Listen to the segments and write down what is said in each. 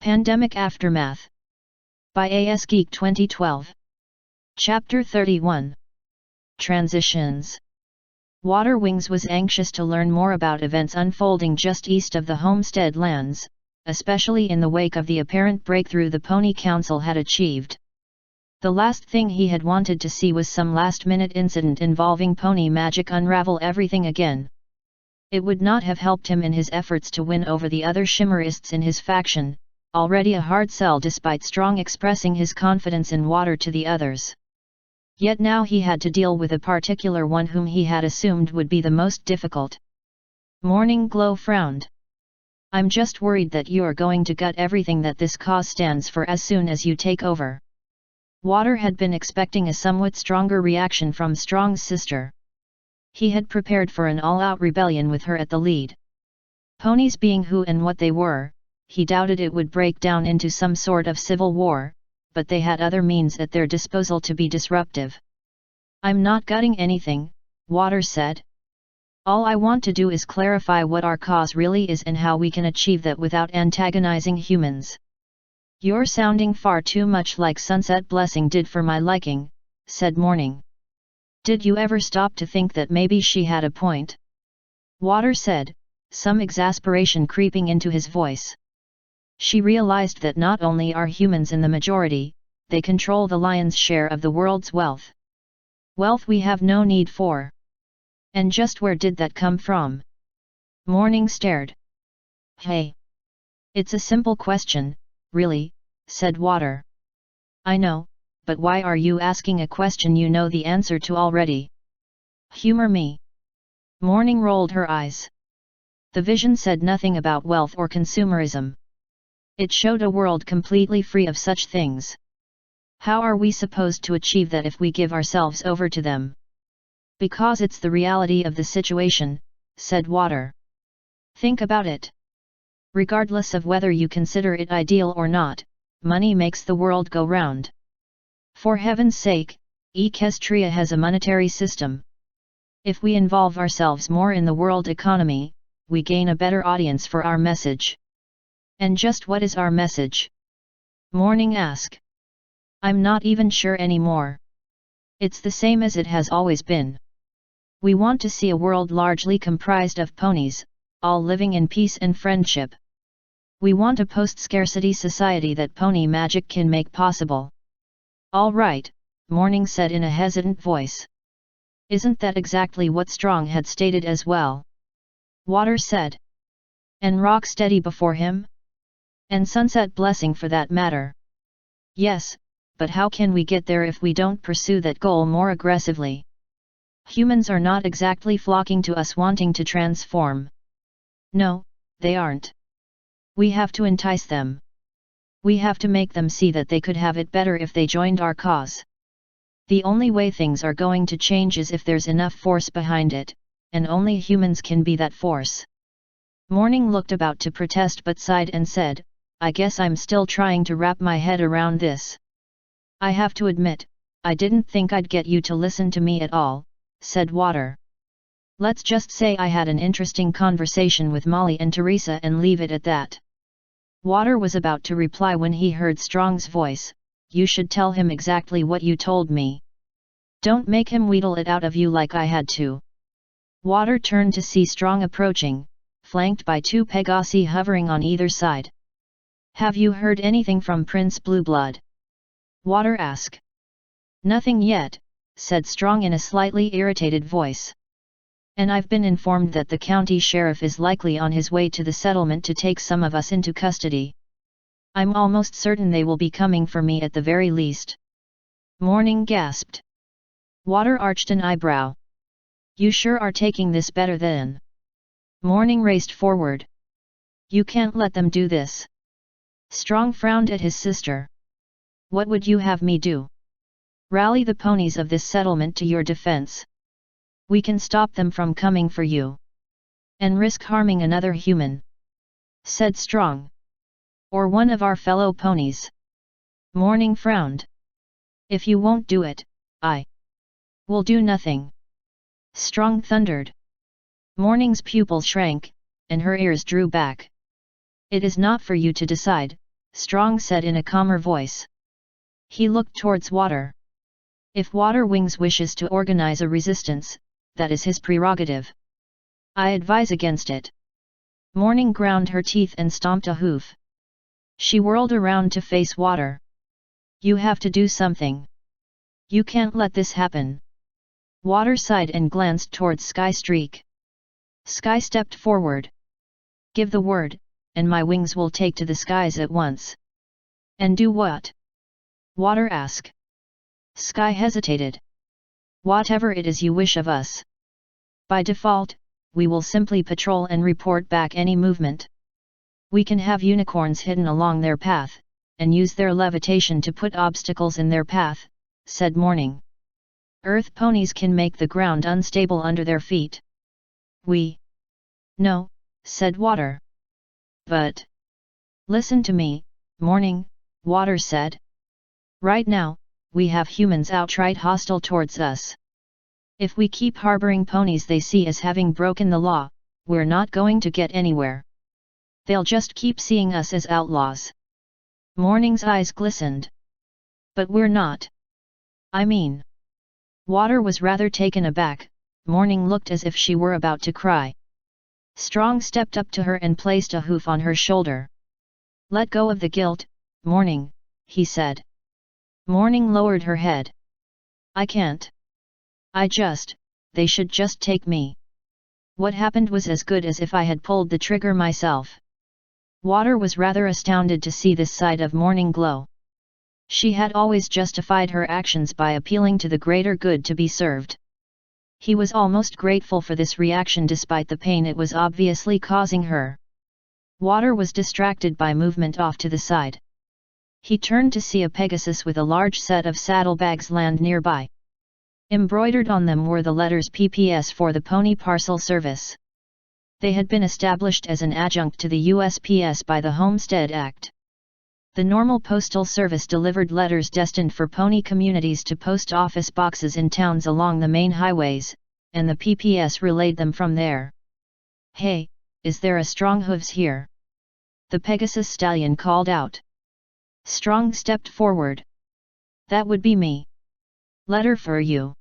Pandemic Aftermath by AS Geek 2012. Chapter 31. Transitions. Waterwings was anxious to learn more about events unfolding just east of the Homestead lands, especially in the wake of the apparent breakthrough the Pony Council had achieved. The last thing he had wanted to see was some last-minute incident involving pony magic unravel everything again. It would not have helped him in his efforts to win over the other Shimmerists in his faction, already a hard sell despite Strong expressing his confidence in Water to the others. Yet now he had to deal with a particular one whom he had assumed would be the most difficult. Morning Glow frowned. "I'm just worried that you are going to gut everything that this cause stands for as soon as you take over." Water had been expecting a somewhat stronger reaction from Strong's sister. He had prepared for an all-out rebellion with her at the lead. Ponies being who and what they were, he doubted it would break down into some sort of civil war, but they had other means at their disposal to be disruptive. "I'm not gutting anything," Water said. "All I want to do is clarify what our cause really is and how we can achieve that without antagonizing humans." "You're sounding far too much like Sunset Blessing did for my liking," said Morning. "Did you ever stop to think that maybe she had a point?" Water said, some exasperation creeping into his voice. She realized that not only are humans in the majority, they control the lion's share of the world's wealth. Wealth we have no need for. And just where did that come from? Morning stared. "Hey. It's a simple question, really," said Water. "I know, but why are you asking a question you know the answer to already?" "Humor me." Morning rolled her eyes. The vision said nothing about wealth or consumerism. It showed a world completely free of such things. How are we supposed to achieve that if we give ourselves over to them? "Because it's the reality of the situation," said Water. "Think about it. Regardless of whether you consider it ideal or not, money makes the world go round. For heaven's sake, Equestria has a monetary system. If we involve ourselves more in the world economy, we gain a better audience for our message." "And just what is our message?" Morning asked. "I'm not even sure anymore. It's the same as it has always been. We want to see a world largely comprised of ponies, all living in peace and friendship. We want a post-scarcity society that pony magic can make possible." "All right," Morning said in a hesitant voice. "Isn't that exactly what Strong had stated as well?" Water said. "And Rocksteady before him? And Sunset Blessing for that matter." "Yes, but how can we get there if we don't pursue that goal more aggressively? Humans are not exactly flocking to us wanting to transform." "No, they aren't. We have to entice them. We have to make them see that they could have it better if they joined our cause. The only way things are going to change is if there's enough force behind it, and only humans can be that force." Morning looked about to protest but sighed and said, "I guess I'm still trying to wrap my head around this. I have to admit, I didn't think I'd get you to listen to me at all," said Water. "Let's just say I had an interesting conversation with Molly and Teresa and leave it at that." Water was about to reply when he heard Strong's voice, "You should tell him exactly what you told me. Don't make him wheedle it out of you like I had to." Water turned to see Strong approaching, flanked by two Pegasi hovering on either side. "Have you heard anything from Prince Blueblood?" Water asked. "Nothing yet," said Strong in a slightly irritated voice. "And I've been informed that the county sheriff is likely on his way to the settlement to take some of us into custody. I'm almost certain they will be coming for me at the very least." Morning gasped. Water arched an eyebrow. "You sure are taking this better than?" Morning raced forward. "You can't let them do this." Strong frowned at his sister. "What would you have me do? Rally the ponies of this settlement to your defense? We can stop them from coming for you. And risk harming another human," said Strong. "Or one of our fellow ponies." Morning frowned. "If you won't do it, I will do nothing." Strong thundered. Morning's pupil shrank, and her ears drew back. "It is not for you to decide," Strong said in a calmer voice. He looked towards Water. If Water Wings wishes to organize a resistance, that is his prerogative. I advise against it. Morning ground her teeth and stomped a hoof. She whirled around to face Water. You have to do something. You can't let this happen. Water sighed and glanced towards Sky Streak. Sky stepped forward. Give the word, and my wings will take to the skies at once. And do what? Water asked. Sky hesitated. Whatever it is you wish of us. By default, we will simply patrol and report back any movement. We can have unicorns hidden along their path, and use their levitation to put obstacles in their path, said Morning. Earth ponies can make the ground unstable under their feet. No, said Water. But listen to me, Morning, Water said. Right now, we have humans outright hostile towards us. If we keep harboring ponies they see as having broken the law, we're not going to get anywhere. They'll just keep seeing us as outlaws. Morning's eyes glistened. But we're not. I mean. Water was rather taken aback. Morning looked as if she were about to cry. Strong stepped up to her and placed a hoof on her shoulder. Let go of the guilt, Morning, he said. Morning lowered her head. I can't. They should just take me. What happened was as good as if I had pulled the trigger myself. Water was rather astounded to see this side of Morning glow. She had always justified her actions by appealing to the greater good to be served. He was almost grateful for this reaction despite the pain it was obviously causing her. Water was distracted by movement off to the side. He turned to see a Pegasus with a large set of saddlebags land nearby. Embroidered on them were the letters PPS for the Pony Parcel Service. They had been established as an adjunct to the USPS by the Homestead Act. The normal postal service delivered letters destined for pony communities to post office boxes in towns along the main highways, and the PPS relayed them from there. Hey, is there a Strong Hooves here? The Pegasus stallion called out. Strong stepped forward. That would be me. Letter for you.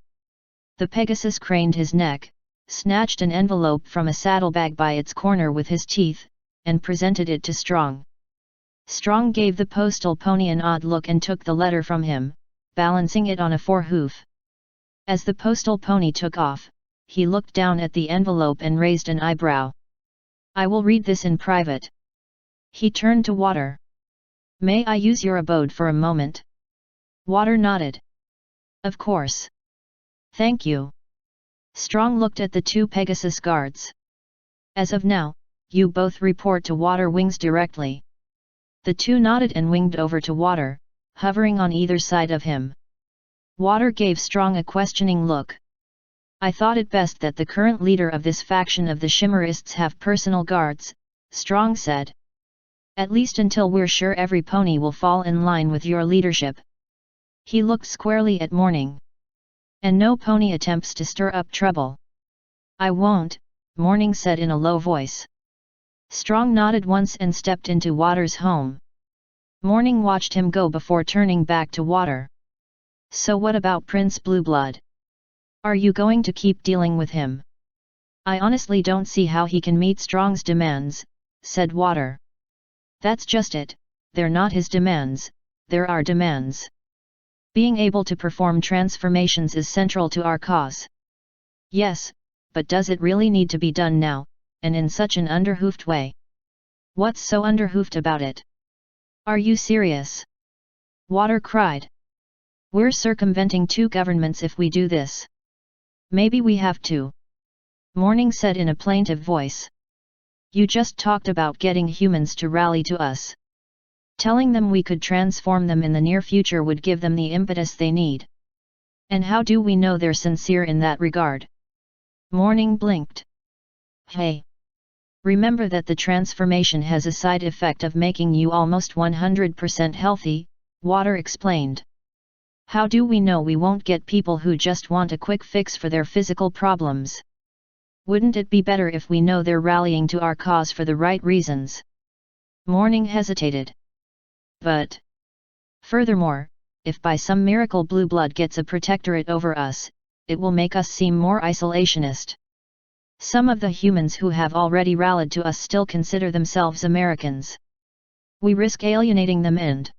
The Pegasus craned his neck, snatched an envelope from a saddlebag by its corner with his teeth, and presented it to Strong. Strong gave the postal pony an odd look and took the letter from him, balancing it on a forehoof. As the postal pony took off, he looked down at the envelope and raised an eyebrow. I will read this in private. He turned to Water. May I use your abode for a moment? Water nodded. Of course. Thank you. Strong looked at the two Pegasus guards. As of now, you both report to Water Wings directly. The two nodded and winged over to Water, hovering on either side of him. Water gave Strong a questioning look. I thought it best that the current leader of this faction of the Shimmerists have personal guards, Strong said. At least until we're sure every pony will fall in line with your leadership. He looked squarely at Morning. And no pony attempts to stir up trouble. I won't, Morning said in a low voice. Strong nodded once and stepped into Water's home. Morning watched him go before turning back to Water. So what about Prince Blueblood? Are you going to keep dealing with him? I honestly don't see how he can meet Strong's demands, said Water. That's just it, they're not his demands, they're our demands. Being able to perform transformations is central to our cause. Yes, but does it really need to be done now, and in such an underhoofed way? What's so underhoofed about it? Are you serious? Water cried. We're circumventing two governments if we do this. Maybe we have to. Morning said in a plaintive voice. You just talked about getting humans to rally to us. Telling them we could transform them in the near future would give them the impetus they need. And how do we know they're sincere in that regard? Morning blinked. Hey! Remember that the transformation has a side effect of making you almost 100% healthy, Water explained. How do we know we won't get people who just want a quick fix for their physical problems? Wouldn't it be better if we know they're rallying to our cause for the right reasons? Morning hesitated. But furthermore, if by some miracle blue blood gets a protectorate over us, it will make us seem more isolationist. Some of the humans who have already rallied to us still consider themselves Americans. We risk alienating them and—"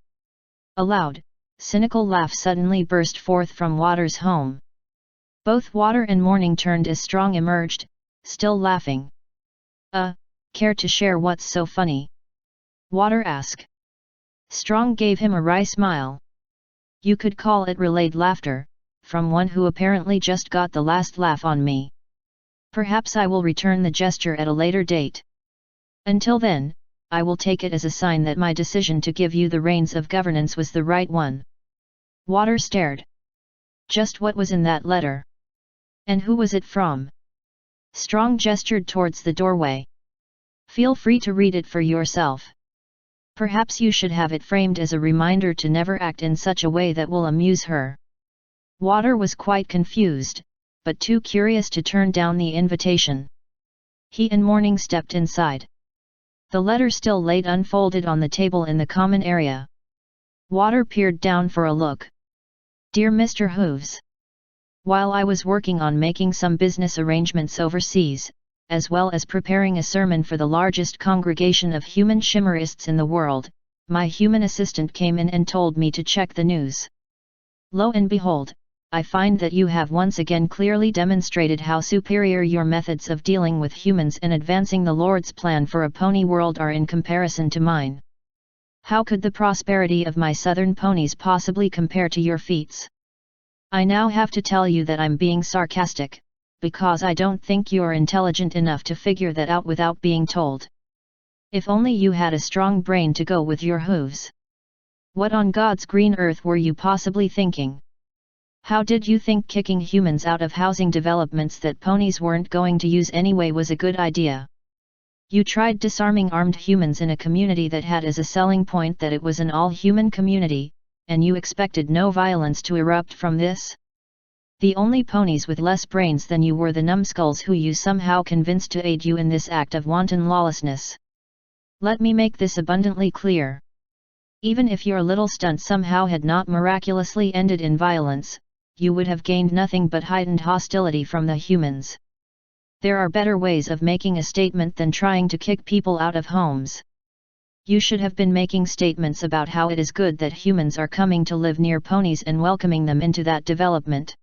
A loud, cynical laugh suddenly burst forth from Water's home. Both Water and Morning turned as Strong emerged, still laughing. Care to share what's so funny?" Water asked. Strong gave him a wry smile. "You could call it relayed laughter, from one who apparently just got the last laugh on me. Perhaps I will return the gesture at a later date. Until then, I will take it as a sign that my decision to give you the reins of governance was the right one." Water stared. Just what was in that letter? And who was it from? Strong gestured towards the doorway. "Feel free to read it for yourself. Perhaps you should have it framed as a reminder to never act in such a way that will amuse her." Water was quite confused, but too curious to turn down the invitation. He and Morning stepped inside. The letter still laid unfolded on the table in the common area. Water peered down for a look. "Dear Mr. Hooves. While I was working on making some business arrangements overseas, as well as preparing a sermon for the largest congregation of human chimmerists in the world, my human assistant came in and told me to check the news. Lo and behold, I find that you have once again clearly demonstrated how superior your methods of dealing with humans and advancing the Lord's plan for a pony world are in comparison to mine. How could the prosperity of my southern ponies possibly compare to your feats? I now have to tell you that I'm being sarcastic, because I don't think you're intelligent enough to figure that out without being told. If only you had a strong brain to go with your hooves. What on God's green earth were you possibly thinking? How did you think kicking humans out of housing developments that ponies weren't going to use anyway was a good idea? You tried disarming armed humans in a community that had as a selling point that it was an all-human community, and you expected no violence to erupt from this? The only ponies with less brains than you were the numbskulls who you somehow convinced to aid you in this act of wanton lawlessness. Let me make this abundantly clear. Even if your little stunt somehow had not miraculously ended in violence, you would have gained nothing but heightened hostility from the humans. There are better ways of making a statement than trying to kick people out of homes. You should have been making statements about how it is good that humans are coming to live near ponies and welcoming them into that development.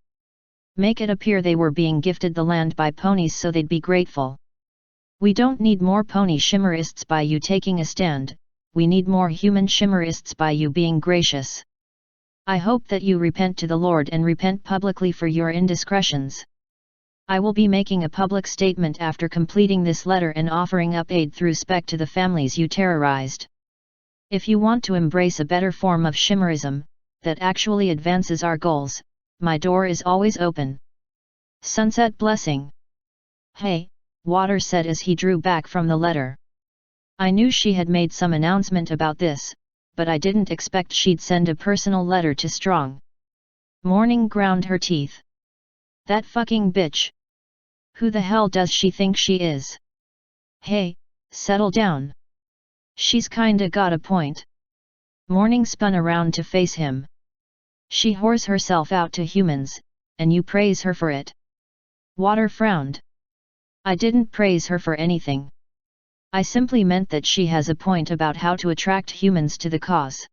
Make it appear they were being gifted the land by ponies so they'd be grateful. We don't need more pony chimmerists by you taking a stand, we need more human chimmerists by you being gracious. I hope that you repent to the Lord and repent publicly for your indiscretions. I will be making a public statement after completing this letter and offering up aid through spec to the families you terrorized. If you want to embrace a better form of shimmerism, that actually advances our goals, my door is always open. Sunset blessing." "Hey," Water said as he drew back from the letter. "I knew she had made some announcement about this, but I didn't expect she'd send a personal letter to Strong." Morning ground her teeth. "That fucking bitch! Who the hell does she think she is? Hey, settle down. She's kinda got a point." Morning spun around to face him. "She whores herself out to humans, and you praise her for it." Water frowned. "I didn't praise her for anything. I simply meant that she has a point about how to attract humans to the cause.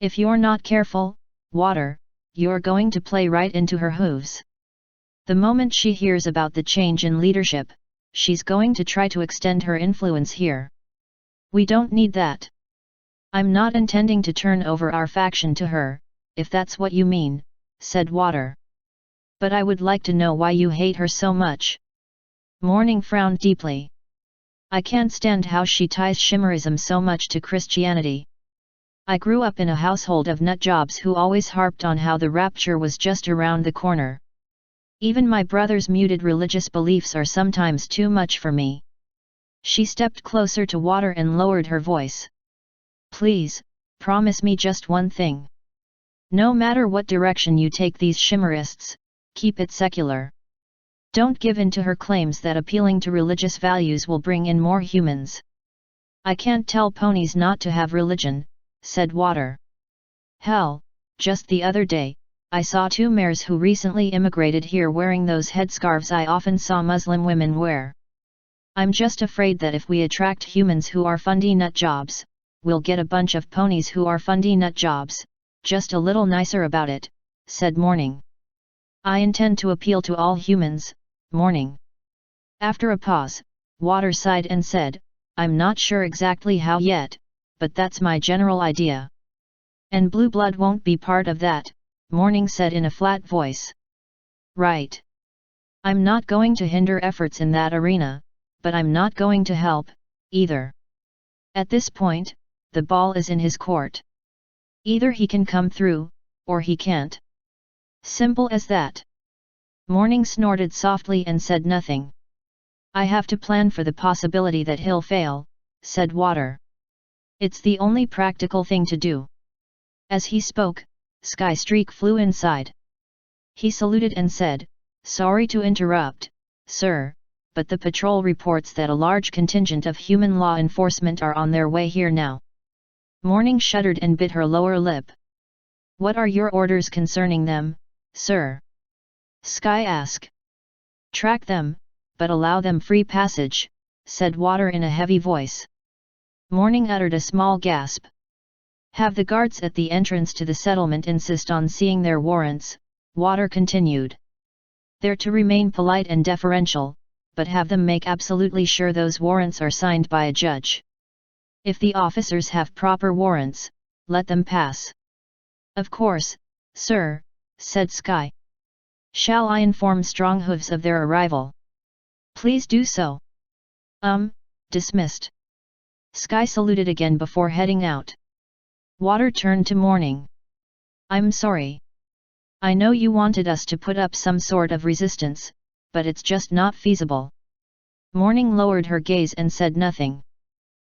If you're not careful, Water, you're going to play right into her hooves. The moment she hears about the change in leadership, she's going to try to extend her influence here. We don't need that. I'm not intending to turn over our faction to her, if that's what you mean," said Water. "But I would like to know why you hate her so much." Morning frowned deeply. "I can't stand how she ties shimmerism so much to Christianity. I grew up in a household of nutjobs who always harped on how the rapture was just around the corner. Even my brother's muted religious beliefs are sometimes too much for me." She stepped closer to Water and lowered her voice. "Please, promise me just one thing. No matter what direction you take these shimmerists, keep it secular. Don't give in to her claims that appealing to religious values will bring in more humans. I can't tell ponies not to have religion, said Water. Hell, just the other day, I saw 2 mares who recently immigrated here wearing those headscarves I often saw Muslim women wear. I'm just afraid that if we attract humans who are fundy nut jobs, we'll get a bunch of ponies who are fundy nut jobs, just a little nicer about it, said Morning. I intend to appeal to all humans, Morning. After a pause, Water sighed and said, I'm not sure exactly how yet, but that's my general idea. And blue blood won't be part of that, Morning said in a flat voice. Right. I'm not going to hinder efforts in that arena, but I'm not going to help, either. At this point, the ball is in his court. Either he can come through, or he can't. Simple as that. Morning snorted softly and said nothing. I have to plan for the possibility that he'll fail, said Water. It's the only practical thing to do. As he spoke, Sky Streak flew inside. He saluted and said, Sorry to interrupt, sir, but the patrol reports that a large contingent of human law enforcement are on their way here now. Morning shuddered and bit her lower lip. What are your orders concerning them, sir? Sky asked. Track them, but allow them free passage, said Water in a heavy voice. Morning uttered a small gasp. Have the guards at the entrance to the settlement insist on seeing their warrants, Water continued. They're to remain polite and deferential, but have them make absolutely sure those warrants are signed by a judge. If the officers have proper warrants, let them pass. Of course, sir, said Sky. Shall I inform Stronghooves of their arrival? Please do so. Dismissed. Sky saluted again before heading out. Water turned to Morning. I'm sorry. I know you wanted us to put up some sort of resistance, but it's just not feasible. Morning lowered her gaze and said nothing.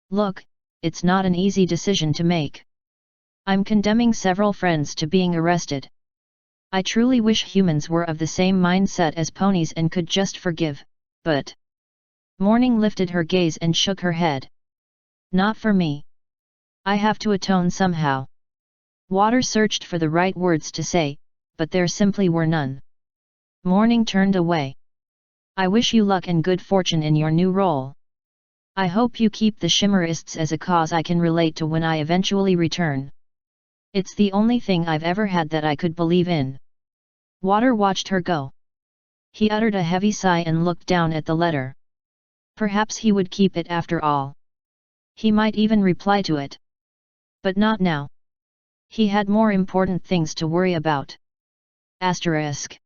Look, it's not an easy decision to make. I'm condemning several friends to being arrested. I truly wish humans were of the same mindset as ponies and could just forgive, but... Morning lifted her gaze and shook her head. Not for me. I have to atone somehow. Water searched for the right words to say, but there simply were none. Morning turned away. I wish you luck and good fortune in your new role. I hope you keep the Shimmerists as a cause I can relate to when I eventually return. It's the only thing I've ever had that I could believe in. Water watched her go. He uttered a heavy sigh and looked down at the letter. Perhaps he would keep it after all. He might even reply to it. But not now. He had more important things to worry about. Asterisk.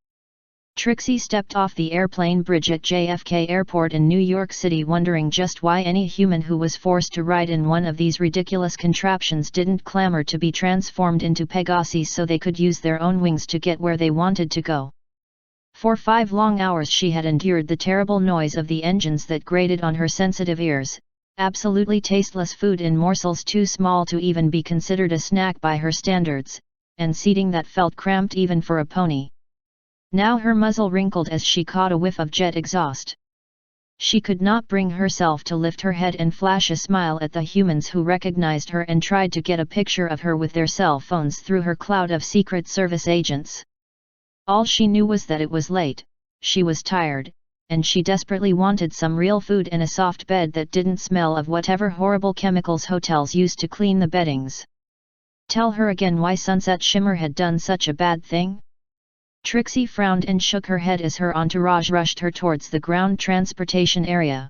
Trixie stepped off the airplane bridge at JFK Airport in New York City wondering just why any human who was forced to ride in one of these ridiculous contraptions didn't clamor to be transformed into Pegasi so they could use their own wings to get where they wanted to go. For 5 long hours she had endured the terrible noise of the engines that grated on her sensitive ears, absolutely tasteless food in morsels too small to even be considered a snack by her standards, and seating that felt cramped even for a pony. Now her muzzle wrinkled as she caught a whiff of jet exhaust. She could not bring herself to lift her head and flash a smile at the humans who recognized her and tried to get a picture of her with their cell phones through her cloud of Secret Service agents. All she knew was that it was late, she was tired, and she desperately wanted some real food and a soft bed that didn't smell of whatever horrible chemicals hotels used to clean the beddings. Tell her again why Sunset Shimmer had done such a bad thing? Trixie frowned and shook her head as her entourage rushed her towards the ground transportation area.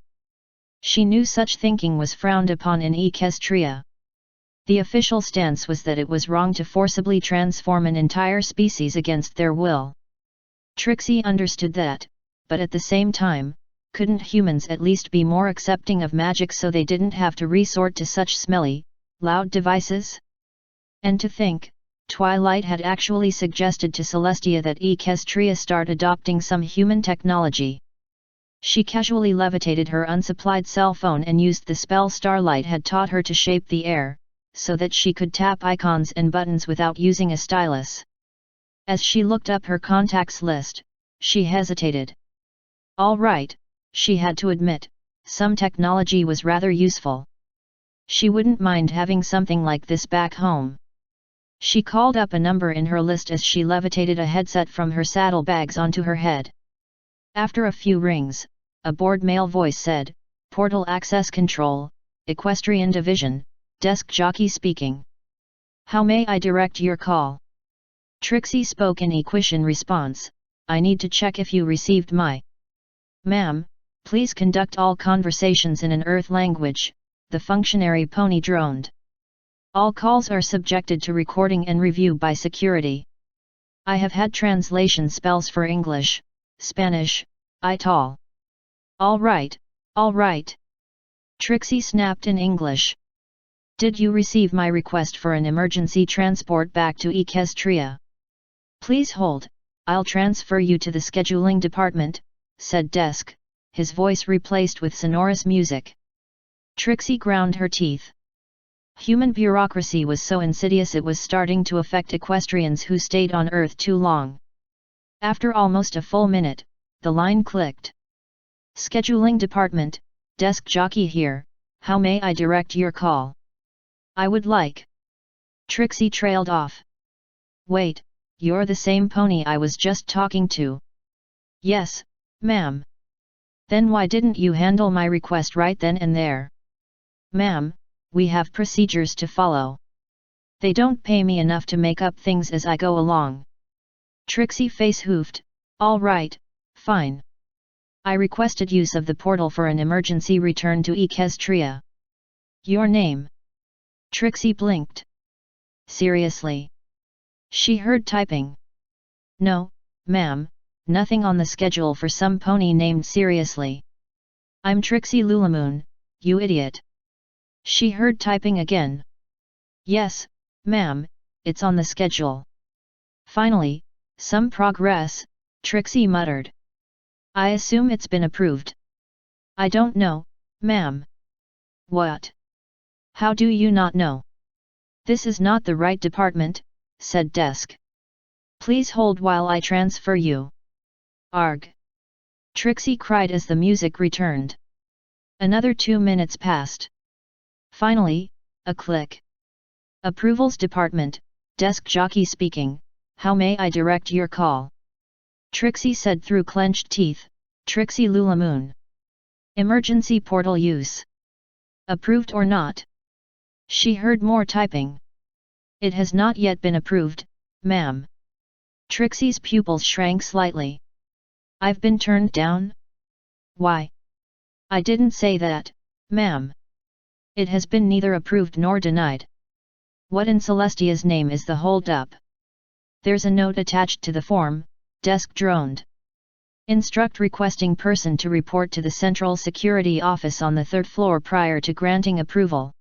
She knew such thinking was frowned upon in Equestria. The official stance was that it was wrong to forcibly transform an entire species against their will. Trixie understood that, but at the same time, couldn't humans at least be more accepting of magic so they didn't have to resort to such smelly, loud devices? And to think, Twilight had actually suggested to Celestia that Equestria start adopting some human technology. She casually levitated her unsupplied cell phone and used the spell Starlight had taught her to shape the air, so that she could tap icons and buttons without using a stylus. As she looked up her contacts list, she hesitated. All right, she had to admit, some technology was rather useful. She wouldn't mind having something like this back home. She called up a number in her list as she levitated a headset from her saddlebags onto her head. After a few rings, a bored male voice said, "Portal Access Control, Equestrian Division, desk jockey speaking. How may I direct your call?" Trixie spoke in Equish in response, "I need to check if you received my..." "Ma'am, please conduct all conversations in an Earth language," the functionary pony droned. "All calls are subjected to recording and review by security. I have had translation spells for English, Spanish, Ital." All right, all right." Trixie snapped in English. "Did you receive my request for an emergency transport back to Equestria?" "Please hold, I'll transfer you to the scheduling department," said Desk, his voice replaced with sonorous music. Trixie ground her teeth. Human bureaucracy was so insidious it was starting to affect equestrians who stayed on Earth too long. After almost a full minute, the line clicked. "Scheduling department, desk jockey here, how may I direct your call?" "I would like..." Trixie trailed off. "Wait, you're the same pony I was just talking to." "Yes, ma'am." "Then why didn't you handle my request right then and there?" "Ma'am, we have procedures to follow. They don't pay me enough to make up things as I go along." Trixie face hoofed, "All right, fine. I requested use of the portal for an emergency return to Equestria." "Your name?" Trixie blinked. "Seriously?" She heard typing. "No, ma'am, nothing on the schedule for some pony named Seriously." "I'm Trixie Lulamoon, you idiot." She heard typing again. "Yes, ma'am, it's on the schedule." Finally, some progress, Trixie muttered. "I assume it's been approved." "I don't know, ma'am." "What? How do you not know?" "This is not the right department," said Desk. "Please hold while I transfer you." "Arg!" Trixie cried as the music returned. Another 2 minutes passed. Finally, a click. "Approvals Department, desk jockey speaking, how may I direct your call?" Trixie said through clenched teeth, "Trixie Lulamoon. Emergency portal use. Approved or not?" She heard more typing. "It has not yet been approved, ma'am." Trixie's pupils shrank slightly. "I've been turned down?" "Why? I didn't say that, ma'am. It has been neither approved nor denied." "What in Celestia's name is the hold-up?" "There's a note attached to the form," Desk droned. "Instruct requesting person to report to the Central Security Office on the 3rd floor prior to granting approval."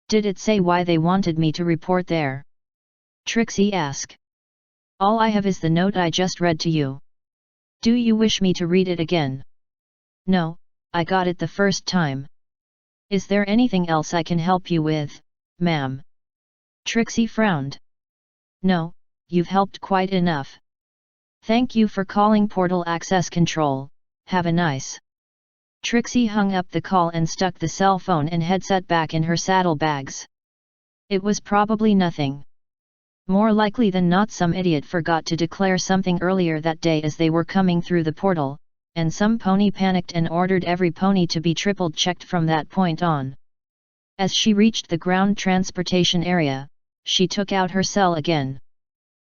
"Did it say why they wanted me to report there?" Trixie asked. "All I have is the note I just read to you. Do you wish me to read it again?" "No, I got it the first time." "Is there anything else I can help you with, ma'am?" Trixie frowned. "No, you've helped quite enough. Thank you for calling Portal Access Control, have a nice..." Trixie hung up the call and stuck the cell phone and headset back in her saddlebags. It was probably nothing. More likely than not some idiot forgot to declare something earlier that day as they were coming through the portal, and some pony panicked and ordered every pony to be triple-checked from that point on. As she reached the ground transportation area, she took out her cell again.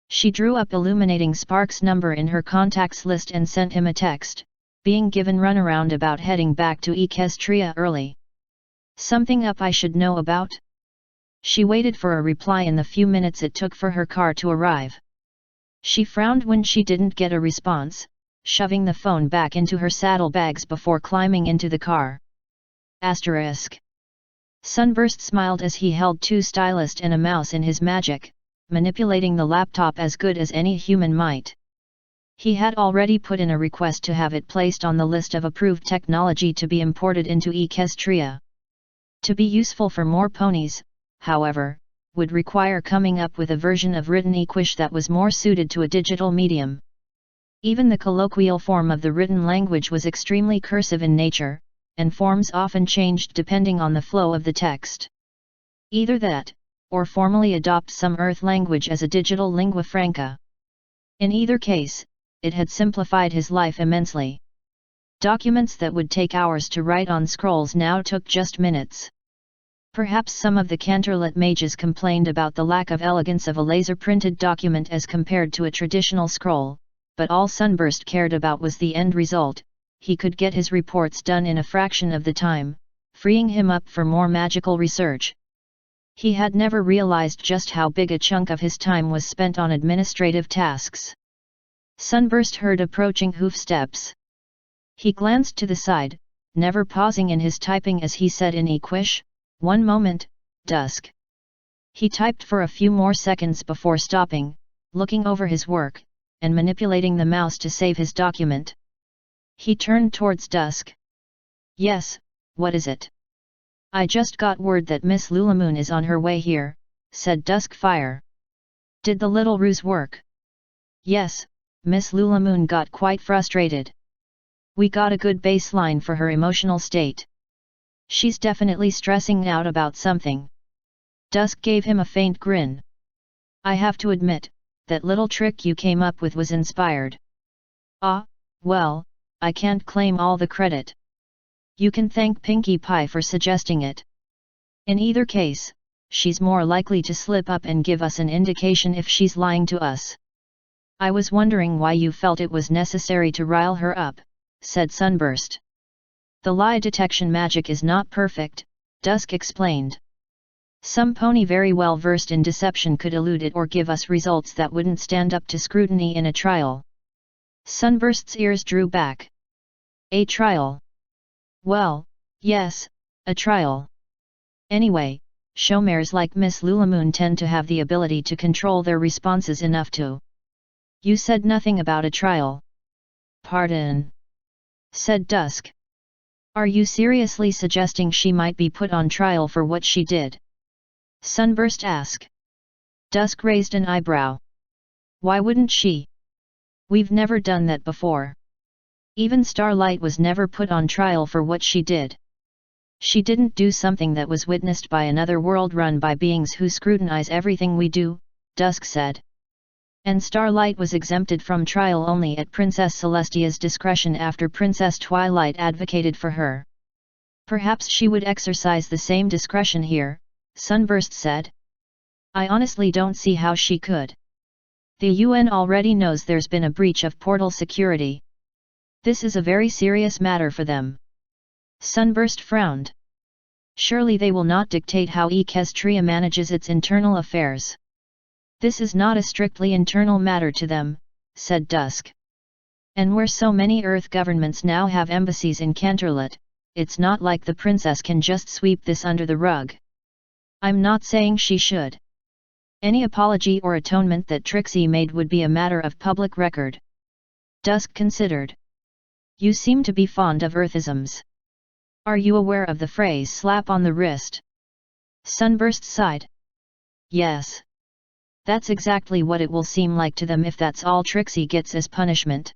She drew up illuminating Sparks' number in her contacts list and sent him a text, being given runaround about heading back to Equestria early. "Something up I should know about?" She waited for a reply in the few minutes it took for her car to arrive. She frowned when she didn't get a response, shoving the phone back into her saddlebags before climbing into the car. Asterisk. Sunburst smiled as he held 2 stylus and a mouse in his magic, manipulating the laptop as good as any human might. He had already put in a request to have it placed on the list of approved technology to be imported into Equestria. To be useful for more ponies, however, would require coming up with a version of written Equish that was more suited to a digital medium. Even the colloquial form of the written language was extremely cursive in nature, and forms often changed depending on the flow of the text. Either that, or formally adopt some Earth language as a digital lingua franca. In either case, it had simplified his life immensely. Documents that would take hours to write on scrolls now took just minutes. Perhaps some of the Canterlet mages complained about the lack of elegance of a laser-printed document as compared to a traditional scroll, but all Sunburst cared about was the end result. He could get his reports done in a fraction of the time, freeing him up for more magical research. He had never realized just how big a chunk of his time was spent on administrative tasks. Sunburst heard approaching hoofsteps. He glanced to the side, never pausing in his typing as he said in Equish, "One moment, Dusk." He typed for a few more seconds before stopping, looking over his work, and manipulating the mouse to save his document. He turned towards Dusk. "Yes, what is it?" "I just got word that Miss Lulamoon is on her way here," said Duskfire. "Did the little ruse work?" "Yes," Miss Lulamoon got quite frustrated. "We got a good baseline for her emotional state. She's definitely stressing out about something." Dusk gave him a faint grin. "I have to admit, that little trick you came up with was inspired." "Ah, well, I can't claim all the credit. You can thank Pinkie Pie for suggesting it. In either case, she's more likely to slip up and give us an indication if she's lying to us." "I was wondering why you felt it was necessary to rile her up," said Sunburst. "The lie detection magic is not perfect," Dusk explained. "Some pony very well versed in deception could elude it or give us results that wouldn't stand up to scrutiny in a trial." Sunburst's ears drew back. "A trial? Well, yes, a trial. Anyway, showmares like Miss Lulamoon tend to have the ability to control their responses enough to—" "You said nothing about a trial." "Pardon," said Dusk. "Are you seriously suggesting she might be put on trial for what she did?" Sunburst asked. Dusk raised an eyebrow. "Why wouldn't she? We've never done that before. Even Starlight was never put on trial for what she did. She didn't do something that was witnessed by another world run by beings who scrutinize everything we do," Dusk said. "And Starlight was exempted from trial only at Princess Celestia's discretion after Princess Twilight advocated for her. Perhaps she would exercise the same discretion here," Sunburst said. "I honestly don't see how she could. The UN already knows there's been a breach of portal security. This is a very serious matter for them." Sunburst frowned. "Surely they will not dictate how Equestria manages its internal affairs." "This is not a strictly internal matter to them," said Dusk. "And where so many Earth governments now have embassies in Canterlet, it's not like the princess can just sweep this under the rug. I'm not saying she should. Any apology or atonement that Trixie made would be a matter of public record." Dusk considered. "You seem to be fond of Earthisms. Are you aware of the phrase slap on the wrist?" Sunburst sighed. "Yes. That's exactly what it will seem like to them if that's all Trixie gets as punishment.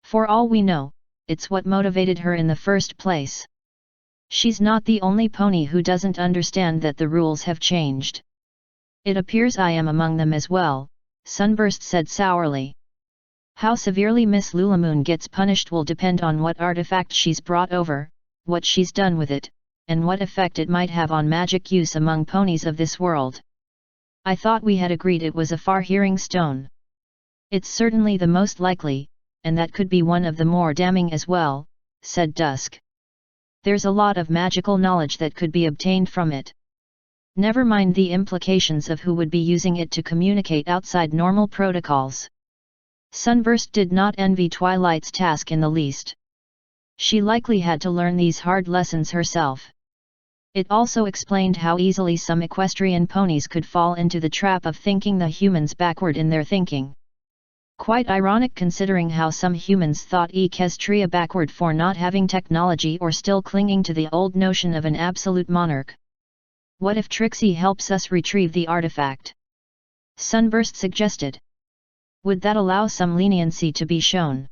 For all we know, it's what motivated her in the first place. She's not the only pony who doesn't understand that the rules have changed." "It appears I am among them as well," Sunburst said sourly. "How severely Miss Lulamoon gets punished will depend on what artifact she's brought over, what she's done with it, and what effect it might have on magic use among ponies of this world. I thought we had agreed it was a far-hearing stone." "It's certainly the most likely, and that could be one of the more damning as well," said Dusk. "There's a lot of magical knowledge that could be obtained from it. Never mind the implications of who would be using it to communicate outside normal protocols." Sunburst did not envy Twilight's task in the least. She likely had to learn these hard lessons herself. It also explained how easily some equestrian ponies could fall into the trap of thinking the humans backward in their thinking. Quite ironic considering how some humans thought Equestria backward for not having technology or still clinging to the old notion of an absolute monarch. "What if Trixie helps us retrieve the artifact?" Sunburst suggested. "Would that allow some leniency to be shown?"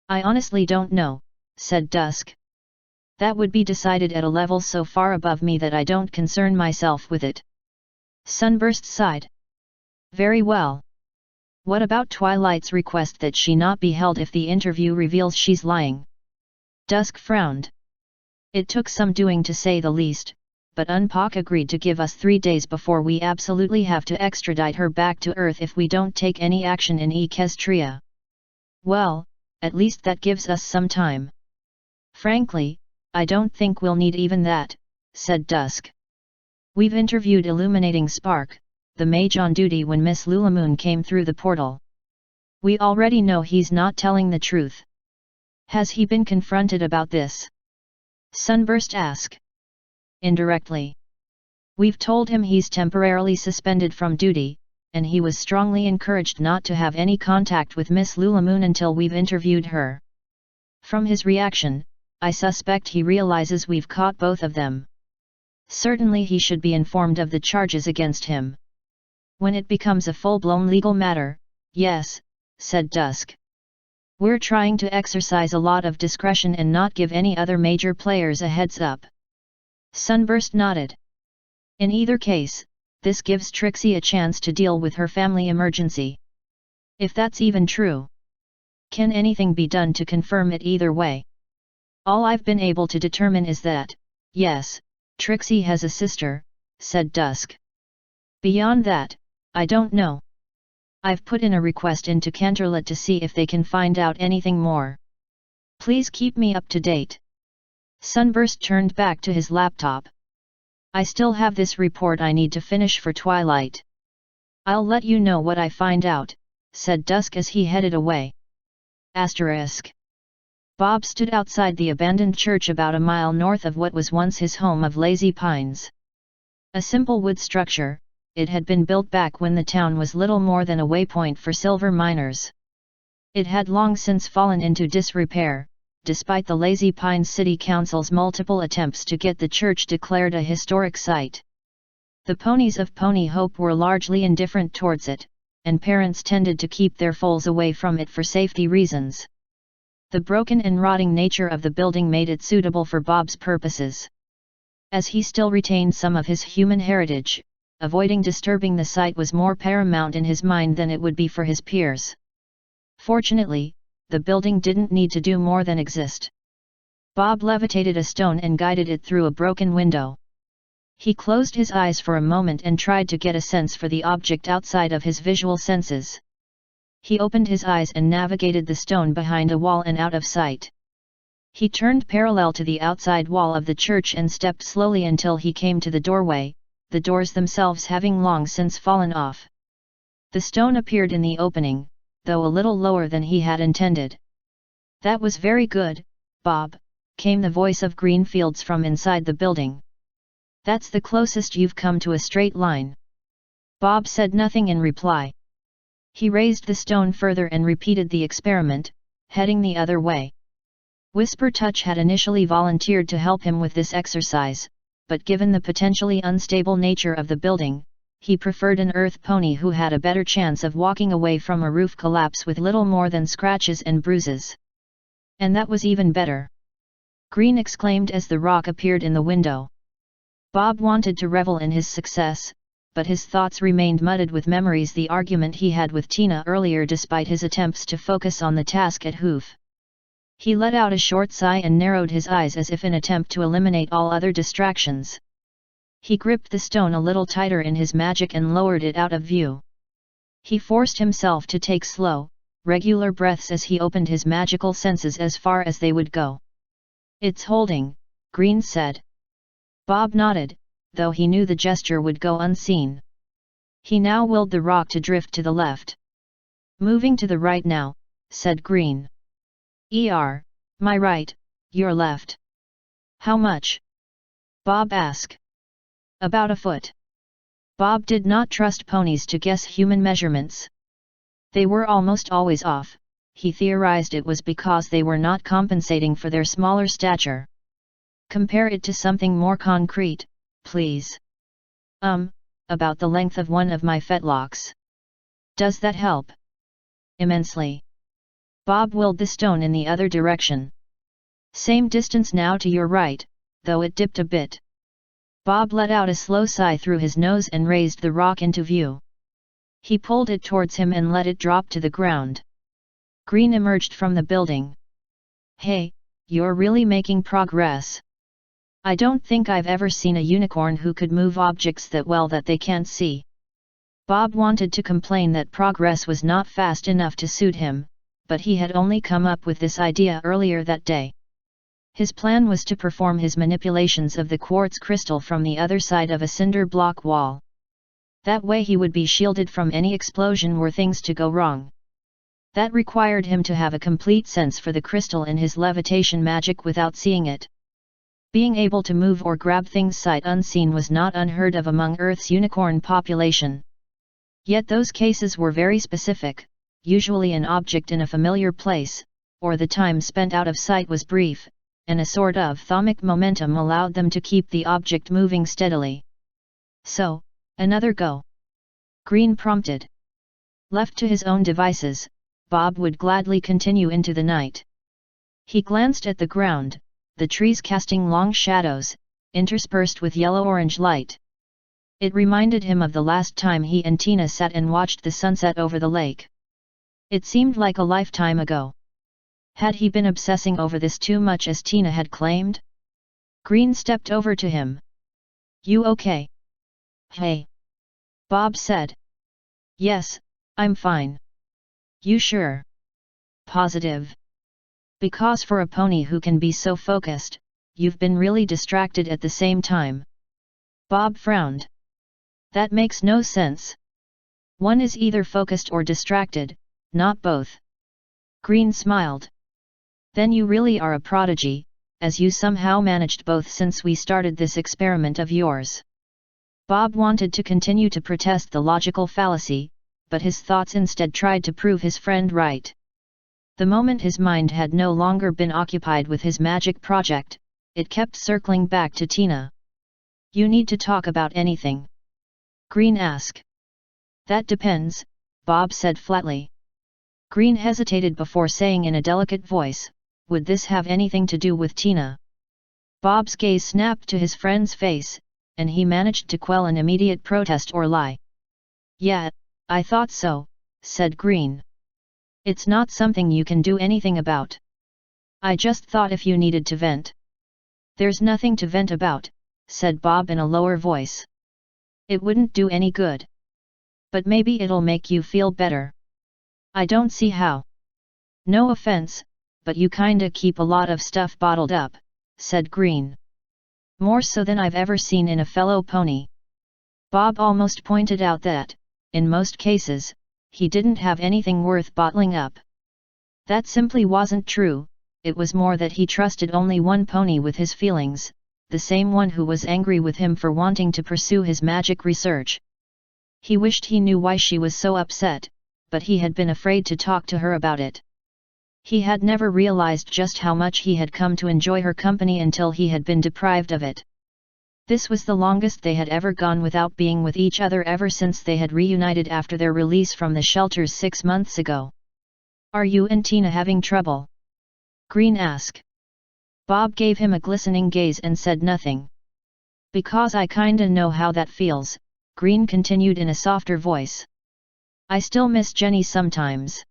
"I honestly don't know," said Dusk. That would be decided at a level so far above me that I don't concern myself with it. Sunburst sighed. Very well. What about Twilight's request that she not be held if the interview reveals she's lying? Dusk frowned. It took some doing to say the least, but Unpak agreed to give us 3 days before we absolutely have to extradite her back to Earth if we don't take any action in Equestria. Well, at least that gives us some time. Frankly, I don't think we'll need even that, said Dusk. We've interviewed Illuminating Spark, the mage on duty when Miss Lulamoon came through the portal. We already know he's not telling the truth. Has he been confronted about this? Sunburst asked. Indirectly. We've told him he's temporarily suspended from duty, and he was strongly encouraged not to have any contact with Miss Lulamoon until we've interviewed her. From his reaction, I suspect he realizes we've caught both of them. Certainly he should be informed of the charges against him. When it becomes a full-blown legal matter, yes, said Dusk. We're trying to exercise a lot of discretion and not give any other major players a heads up. Sunburst nodded. In either case, this gives Trixie a chance to deal with her family emergency. If that's even true. Can anything be done to confirm it either way? All I've been able to determine is that, yes, Trixie has a sister, said Dusk. Beyond that, I don't know. I've put in a request into Canterlot to see if they can find out anything more. Please keep me up to date. Sunburst turned back to his laptop. I still have this report I need to finish for Twilight. I'll let you know what I find out, said Dusk as he headed away. Asterisk. Bob stood outside the abandoned church about a mile north of what was once his home of Lazy Pines. A simple wood structure, it had been built back when the town was little more than a waypoint for silver miners. It had long since fallen into disrepair, despite the Lazy Pines City Council's multiple attempts to get the church declared a historic site. The ponies of Pony Hope were largely indifferent towards it, and parents tended to keep their foals away from it for safety reasons. The broken and rotting nature of the building made it suitable for Bob's purposes. As he still retained some of his human heritage, avoiding disturbing the site was more paramount in his mind than it would be for his peers. Fortunately, the building didn't need to do more than exist. Bob levitated a stone and guided it through a broken window. He closed his eyes for a moment and tried to get a sense for the object outside of his visual senses. He opened his eyes and navigated the stone behind a wall and out of sight. He turned parallel to the outside wall of the church and stepped slowly until he came to the doorway, the doors themselves having long since fallen off. The stone appeared in the opening, though a little lower than he had intended. That was very good, Bob, came the voice of Greenfields from inside the building. That's the closest you've come to a straight line. Bob said nothing in reply. He raised the stone further and repeated the experiment, heading the other way. Whisper Touch had initially volunteered to help him with this exercise, but given the potentially unstable nature of the building, he preferred an earth pony who had a better chance of walking away from a roof collapse with little more than scratches and bruises. And that was even better. Green exclaimed as the rock appeared in the window. Bob wanted to revel in his success, but his thoughts remained muddled with memories the argument he had with Tina earlier despite his attempts to focus on the task at Hoof. He let out a short sigh and narrowed his eyes as if in attempt to eliminate all other distractions. He gripped the stone a little tighter in his magic and lowered it out of view. He forced himself to take slow, regular breaths as he opened his magical senses as far as they would go. It's holding, Green said. Bob nodded, though he knew the gesture would go unseen. He now willed the rock to drift to the left. Moving to the right now, said Green. My right, your left. How much? Bob asked. About a foot. Bob did not trust ponies to guess human measurements. They were almost always off. He theorized it was because they were not compensating for their smaller stature. Compare it to something more concrete, please. About the length of one of my fetlocks. Does that help? Immensely. Bob willed the stone in the other direction. Same distance now to your right, though it dipped a bit. Bob let out a slow sigh through his nose and raised the rock into view. He pulled it towards him and let it drop to the ground. Green emerged from the building. Hey, you're really making progress. I don't think I've ever seen a unicorn who could move objects that well that they can't see. Bob wanted to complain that progress was not fast enough to suit him, but he had only come up with this idea earlier that day. His plan was to perform his manipulations of the quartz crystal from the other side of a cinder block wall. That way he would be shielded from any explosion were things to go wrong. That required him to have a complete sense for the crystal in his levitation magic without seeing it. Being able to move or grab things sight unseen was not unheard of among Earth's unicorn population. Yet those cases were very specific, usually an object in a familiar place, or the time spent out of sight was brief, and a sort of thermic momentum allowed them to keep the object moving steadily. So, another go? Green prompted. Left to his own devices, Bob would gladly continue into the night. He glanced at the ground, the trees casting long shadows, interspersed with yellow-orange light. It reminded him of the last time he and Tina sat and watched the sunset over the lake. It seemed like a lifetime ago. Had he been obsessing over this too much as Tina had claimed? Green stepped over to him. You okay? Hey. Bob said. Yes, I'm fine. You sure? Positive. Because for a pony who can be so focused, you've been really distracted at the same time. Bob frowned. That makes no sense. One is either focused or distracted, not both. Green smiled. Then you really are a prodigy, as you somehow managed both since we started this experiment of yours. Bob wanted to continue to protest the logical fallacy, but his thoughts instead tried to prove his friend right. The moment his mind had no longer been occupied with his magic project, it kept circling back to Tina. You need to talk about anything? Green asked. That depends, Bob said flatly. Green hesitated before saying in a delicate voice, would this have anything to do with Tina? Bob's gaze snapped to his friend's face, and he managed to quell an immediate protest or lie. Yeah, I thought so, said Green. It's not something you can do anything about. I just thought if you needed to vent. There's nothing to vent about, said Bob in a lower voice. It wouldn't do any good. But maybe it'll make you feel better. I don't see how. No offense, but you kinda keep a lot of stuff bottled up, said Green. More so than I've ever seen in a fellow pony. Bob almost pointed out that, in most cases, he didn't have anything worth bottling up. That simply wasn't true, it was more that he trusted only one pony with his feelings, the same one who was angry with him for wanting to pursue his magic research. He wished he knew why she was so upset, but he had been afraid to talk to her about it. He had never realized just how much he had come to enjoy her company until he had been deprived of it. This was the longest they had ever gone without being with each other ever since they had reunited after their release from the shelters 6 months ago. Are you and Tina having trouble? Green asked. Bob gave him a glistening gaze and said nothing. Because I kinda know how that feels, Green continued in a softer voice. I still miss Jenny sometimes.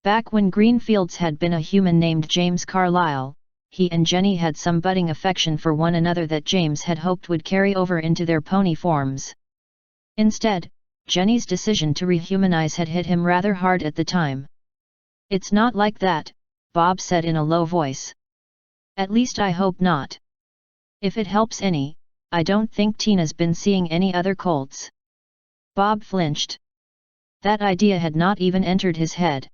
Back when Greenfields had been a human named James Carlyle, he and Jenny had some budding affection for one another that James had hoped would carry over into their pony forms. Instead, Jenny's decision to rehumanize had hit him rather hard at the time. It's not like that, Bob said in a low voice. At least I hope not. If it helps any, I don't think Tina's been seeing any other colts. Bob flinched. That idea had not even entered his head.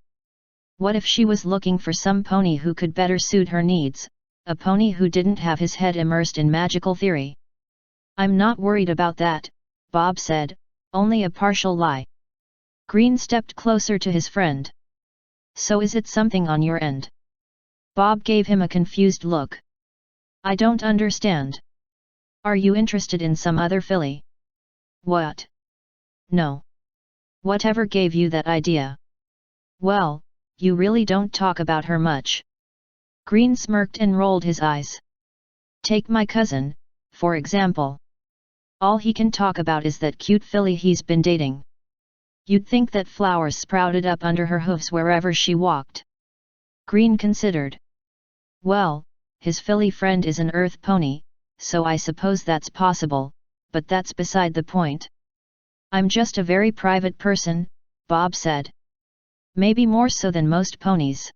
What if she was looking for some pony who could better suit her needs, a pony who didn't have his head immersed in magical theory? I'm not worried about that, Bob said, only a partial lie. Green stepped closer to his friend. So is it something on your end? Bob gave him a confused look. I don't understand. Are you interested in some other filly? What? No. Whatever gave you that idea? Well, you really don't talk about her much. Green smirked and rolled his eyes. Take my cousin, for example. All he can talk about is that cute filly he's been dating. You'd think that flowers sprouted up under her hooves wherever she walked. Green considered. Well, his filly friend is an earth pony, so I suppose that's possible, but that's beside the point. I'm just a very private person, Bob said. Maybe more so than most ponies.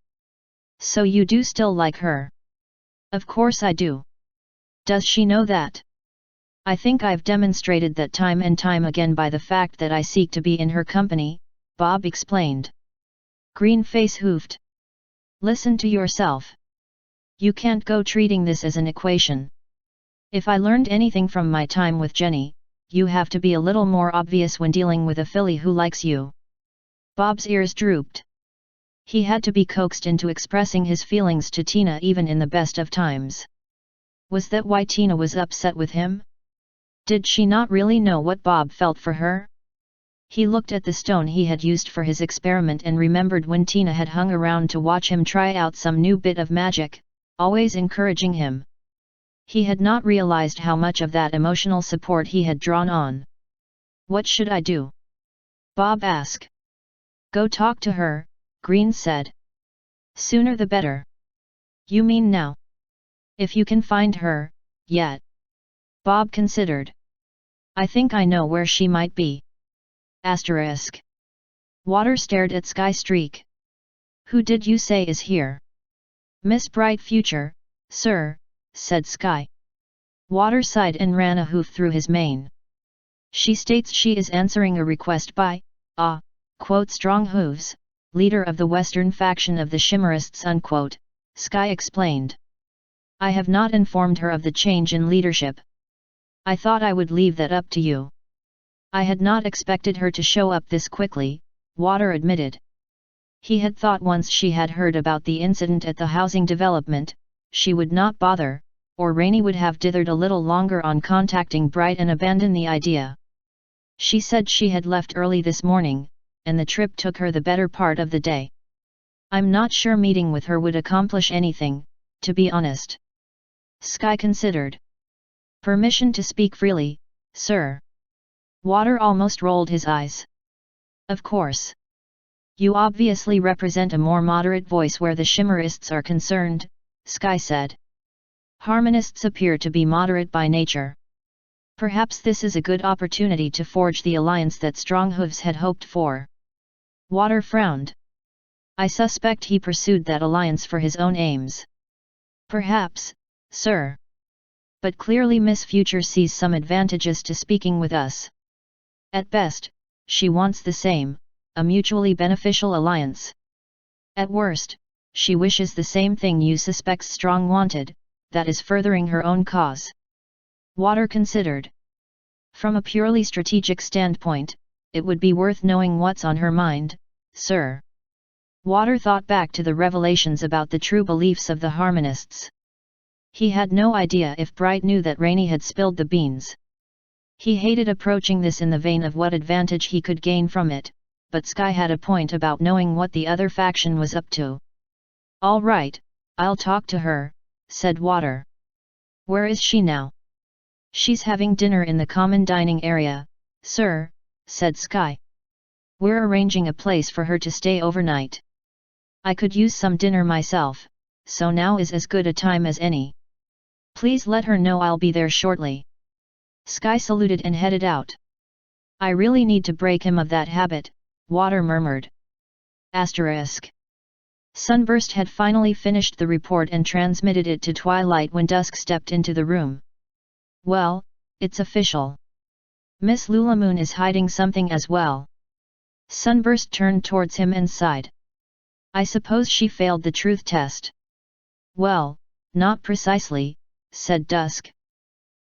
So you do still like her? Of course I do. Does she know that? I think I've demonstrated that time and time again by the fact that I seek to be in her company, Bob explained. Green face hoofed. Listen to yourself. You can't go treating this as an equation. If I learned anything from my time with Jenny, you have to be a little more obvious when dealing with a filly who likes you. Bob's ears drooped. He had to be coaxed into expressing his feelings to Tina even in the best of times. Was that why Tina was upset with him? Did she not really know what Bob felt for her? He looked at the stone he had used for his experiment and remembered when Tina had hung around to watch him try out some new bit of magic, always encouraging him. He had not realized how much of that emotional support he had drawn on. What should I do? Bob asked. Go talk to her, Green said. Sooner the better. You mean now? If you can find her, yet. Bob considered. I think I know where she might be. Asterisk. Water stared at Sky Streak. Who did you say is here? Miss Bright Future, sir, said Sky. Water sighed and ran a hoof through his mane. She states she is answering a request by, Strong Hooves, leader of the western faction of the Shimmerists, unquote, Sky explained. I have not informed her of the change in leadership. I thought I would leave that up to you. I had not expected her to show up this quickly, Water admitted. He had thought once she had heard about the incident at the housing development, she would not bother, or Rainey would have dithered a little longer on contacting Bright and abandon the idea. She said she had left early this morning, and the trip took her the better part of the day. I'm not sure meeting with her would accomplish anything, to be honest. Sky considered. Permission to speak freely, sir. Water almost rolled his eyes. Of course. You obviously represent a more moderate voice where the Shimmerists are concerned, Sky said. Harmonists appear to be moderate by nature. Perhaps this is a good opportunity to forge the alliance that Stronghooves had hoped for. Water frowned. I suspect he pursued that alliance for his own aims. Perhaps, sir. But clearly Miss Future sees some advantages to speaking with us. At best, she wants the same, a mutually beneficial alliance. At worst, she wishes the same thing you suspect Strong wanted, that is furthering her own cause. Water considered. From a purely strategic standpoint, it would be worth knowing what's on her mind, sir. Water thought back to the revelations about the true beliefs of the Harmonists. He had no idea if Bright knew that Rainey had spilled the beans. He hated approaching this in the vein of what advantage he could gain from it, but Sky had a point about knowing what the other faction was up to. All right, I'll talk to her, said Water. Where is she now? She's having dinner in the common dining area, sir, said Sky. We're arranging a place for her to stay overnight. I could use some dinner myself, so now is as good a time as any. Please let her know I'll be there shortly. Sky saluted and headed out. I really need to break him of that habit, Water murmured. Asterisk. Sunburst had finally finished the report and transmitted it to Twilight when Dusk stepped into the room. Well, it's official. Miss Lulamoon is hiding something as well. Sunburst turned towards him and sighed. I suppose she failed the truth test. Well, not precisely, said Dusk.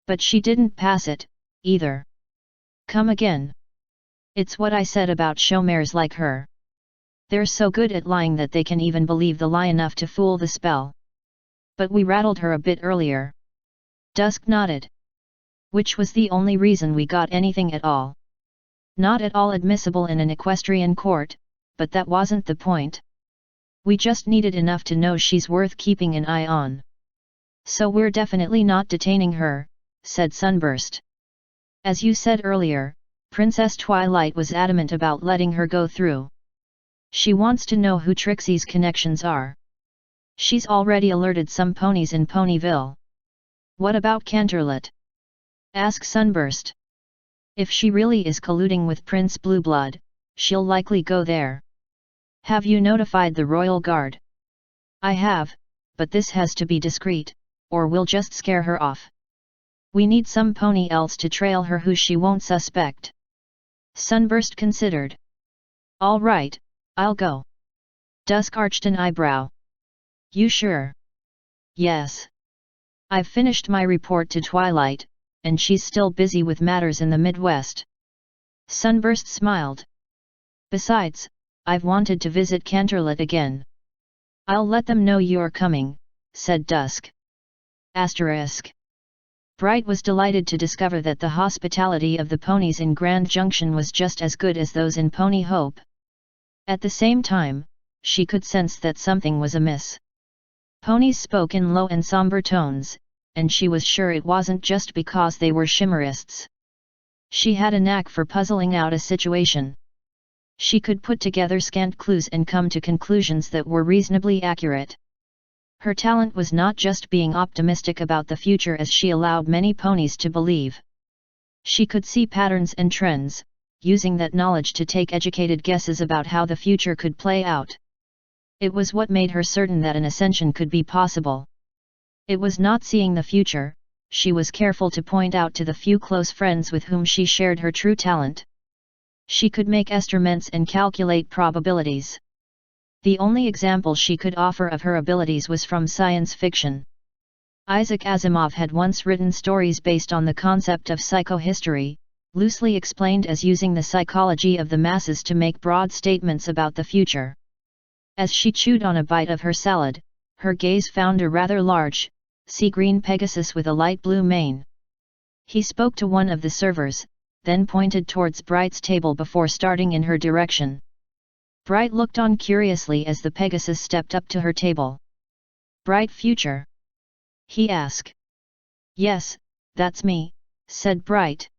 But she didn't pass it, either. Come again. It's what I said about showmares like her. They're so good at lying that they can even believe the lie enough to fool the spell. But we rattled her a bit earlier. Dusk nodded. Which was the only reason we got anything at all. Not at all admissible in an equestrian court, but that wasn't the point. We just needed enough to know she's worth keeping an eye on. So we're definitely not detaining her, said Sunburst. As you said earlier, Princess Twilight was adamant about letting her go through. She wants to know who Trixie's connections are. She's already alerted some ponies in Ponyville. What about Canterlot? Asked Sunburst. If she really is colluding with Prince Blueblood, she'll likely go there. Have you notified the Royal Guard? I have, but this has to be discreet, or we'll just scare her off. We need some pony else to trail her who she won't suspect. Sunburst considered. All right, I'll go. Dusk arched an eyebrow. You sure? Yes. I've finished my report to Twilight, and she's still busy with matters in the Midwest. Sunburst smiled. Besides, I've wanted to visit Canterlot again. I'll let them know you're coming, said Dusk. Asterisk. Bright was delighted to discover that the hospitality of the ponies in Grand Junction was just as good as those in Pony Hope. At the same time, she could sense that something was amiss. Ponies spoke in low and somber tones, and she was sure it wasn't just because they were chimmerists. She had a knack for puzzling out a situation. She could put together scant clues and come to conclusions that were reasonably accurate. Her talent was not just being optimistic about the future as she allowed many ponies to believe. She could see patterns and trends, using that knowledge to take educated guesses about how the future could play out. It was what made her certain that an ascension could be possible. It was not seeing the future, she was careful to point out to the few close friends with whom she shared her true talent. She could make estimates and calculate probabilities. The only example she could offer of her abilities was from science fiction. Isaac Asimov had once written stories based on the concept of psychohistory, loosely explained as using the psychology of the masses to make broad statements about the future. As she chewed on a bite of her salad, her gaze found a rather large, sea-green Pegasus with a light blue mane. He spoke to one of the servers, then pointed towards Bright's table before starting in her direction. Bright looked on curiously as the Pegasus stepped up to her table. Bright future? He asked. Yes, that's me, said Bright.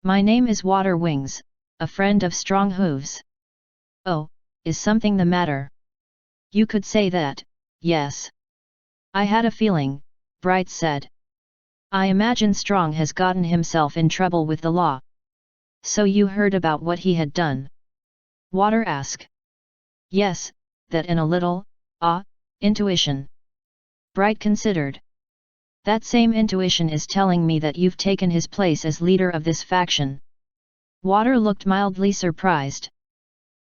My name is Water Wings, a friend of Strong Hooves. Oh, is something the matter? You could say that, yes. I had a feeling, Bright said. I imagine Strong has gotten himself in trouble with the law. So you heard about what he had done? Water asked. Yes, that and a little, intuition. Bright considered. That same intuition is telling me that you've taken his place as leader of this faction. Water looked mildly surprised.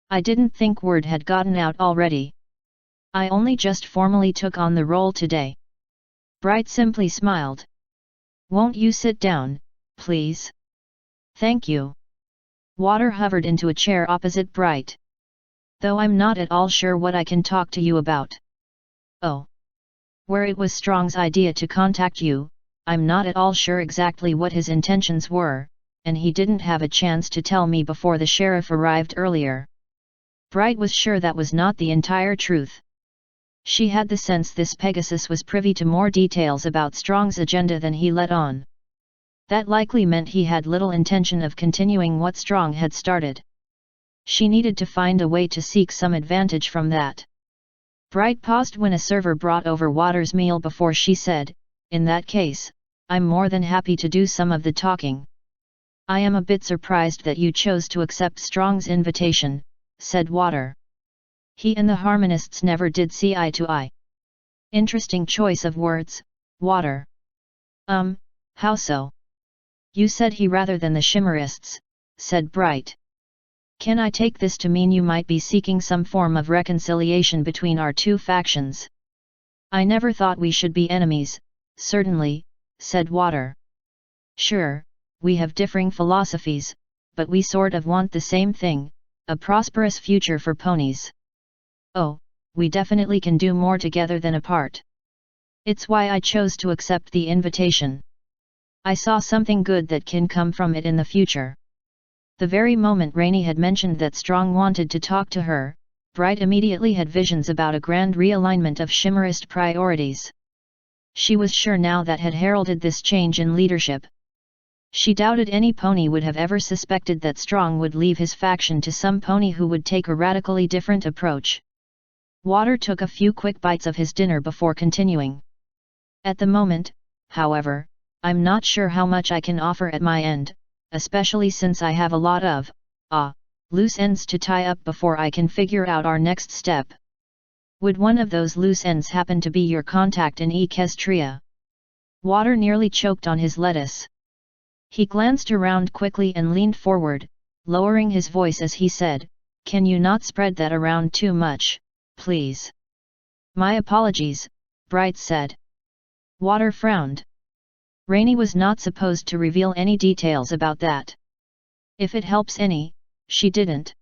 I didn't think word had gotten out already. I only just formally took on the role today. Bright simply smiled. Won't you sit down, please? Thank you. Water hovered into a chair opposite Bright. Though I'm not at all sure what I can talk to you about. Oh. Where it was Strong's idea to contact you, I'm not at all sure exactly what his intentions were, and he didn't have a chance to tell me before the sheriff arrived earlier. Bright was sure that was not the entire truth. She had the sense this Pegasus was privy to more details about Strong's agenda than he let on. That likely meant he had little intention of continuing what Strong had started. She needed to find a way to seek some advantage from that. Bright paused when a server brought over Water's meal before she said, in that case, I'm more than happy to do some of the talking. I am a bit surprised that you chose to accept Strong's invitation, said Water. He and the Harmonists never did see eye to eye. Interesting choice of words, Water. How so? You said he rather than the Shimmerists, said Bright. Can I take this to mean you might be seeking some form of reconciliation between our two factions? I never thought we should be enemies, certainly, said Water. Sure, we have differing philosophies, but we sort of want the same thing, a prosperous future for ponies. Oh, we definitely can do more together than apart. It's why I chose to accept the invitation. I saw something good that can come from it in the future. The very moment Rainey had mentioned that Strong wanted to talk to her, Bright immediately had visions about a grand realignment of Shimmerist priorities. She was sure now that had heralded this change in leadership. She doubted any pony would have ever suspected that Strong would leave his faction to some pony who would take a radically different approach. Water took a few quick bites of his dinner before continuing. At the moment, however, I'm not sure how much I can offer at my end, especially since I have a lot of, loose ends to tie up before I can figure out our next step. Would one of those loose ends happen to be your contact in Equestria? Water nearly choked on his lettuce. He glanced around quickly and leaned forward, lowering his voice as he said, "Can you not spread that around too much, please?" "My apologies," Bright said. Water frowned. Rainey was not supposed to reveal any details about that. If it helps any, she didn't.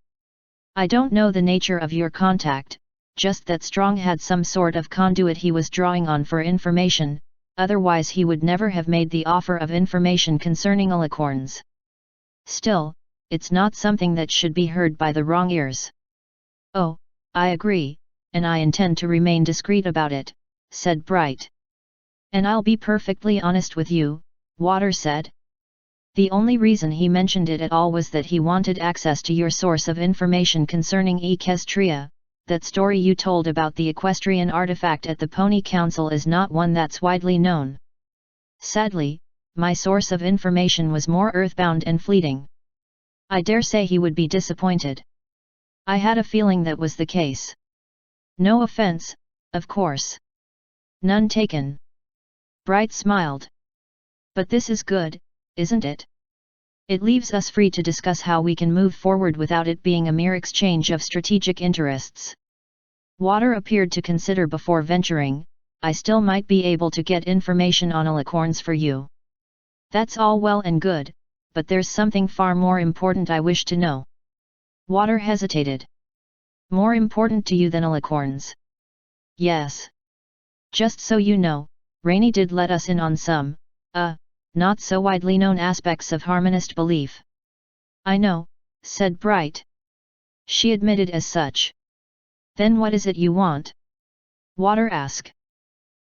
"I don't know the nature of your contact, just that Strong had some sort of conduit he was drawing on for information, otherwise he would never have made the offer of information concerning alicorns. Still, it's not something that should be heard by the wrong ears." "Oh, I agree, and I intend to remain discreet about it," said Bright. "And I'll be perfectly honest with you," Water said. "The only reason he mentioned it at all was that he wanted access to your source of information concerning Equestria. That story you told about the equestrian artifact at the Pony Council is not one that's widely known. Sadly, my source of information was more earthbound and fleeting. I dare say he would be disappointed." "I had a feeling that was the case." "No offense, of course." "None taken." Bright smiled. "But this is good, isn't it? It leaves us free to discuss how we can move forward without it being a mere exchange of strategic interests." Water appeared to consider before venturing, "I still might be able to get information on alicorns for you." "That's all well and good, but there's something far more important I wish to know." Water hesitated. "More important to you than alicorns?" "Yes. Just so you know, Rainey did let us in on some, not so widely known aspects of harmonist belief." "I know," said Bright. She admitted as such. "Then what is it you want?" Water asked.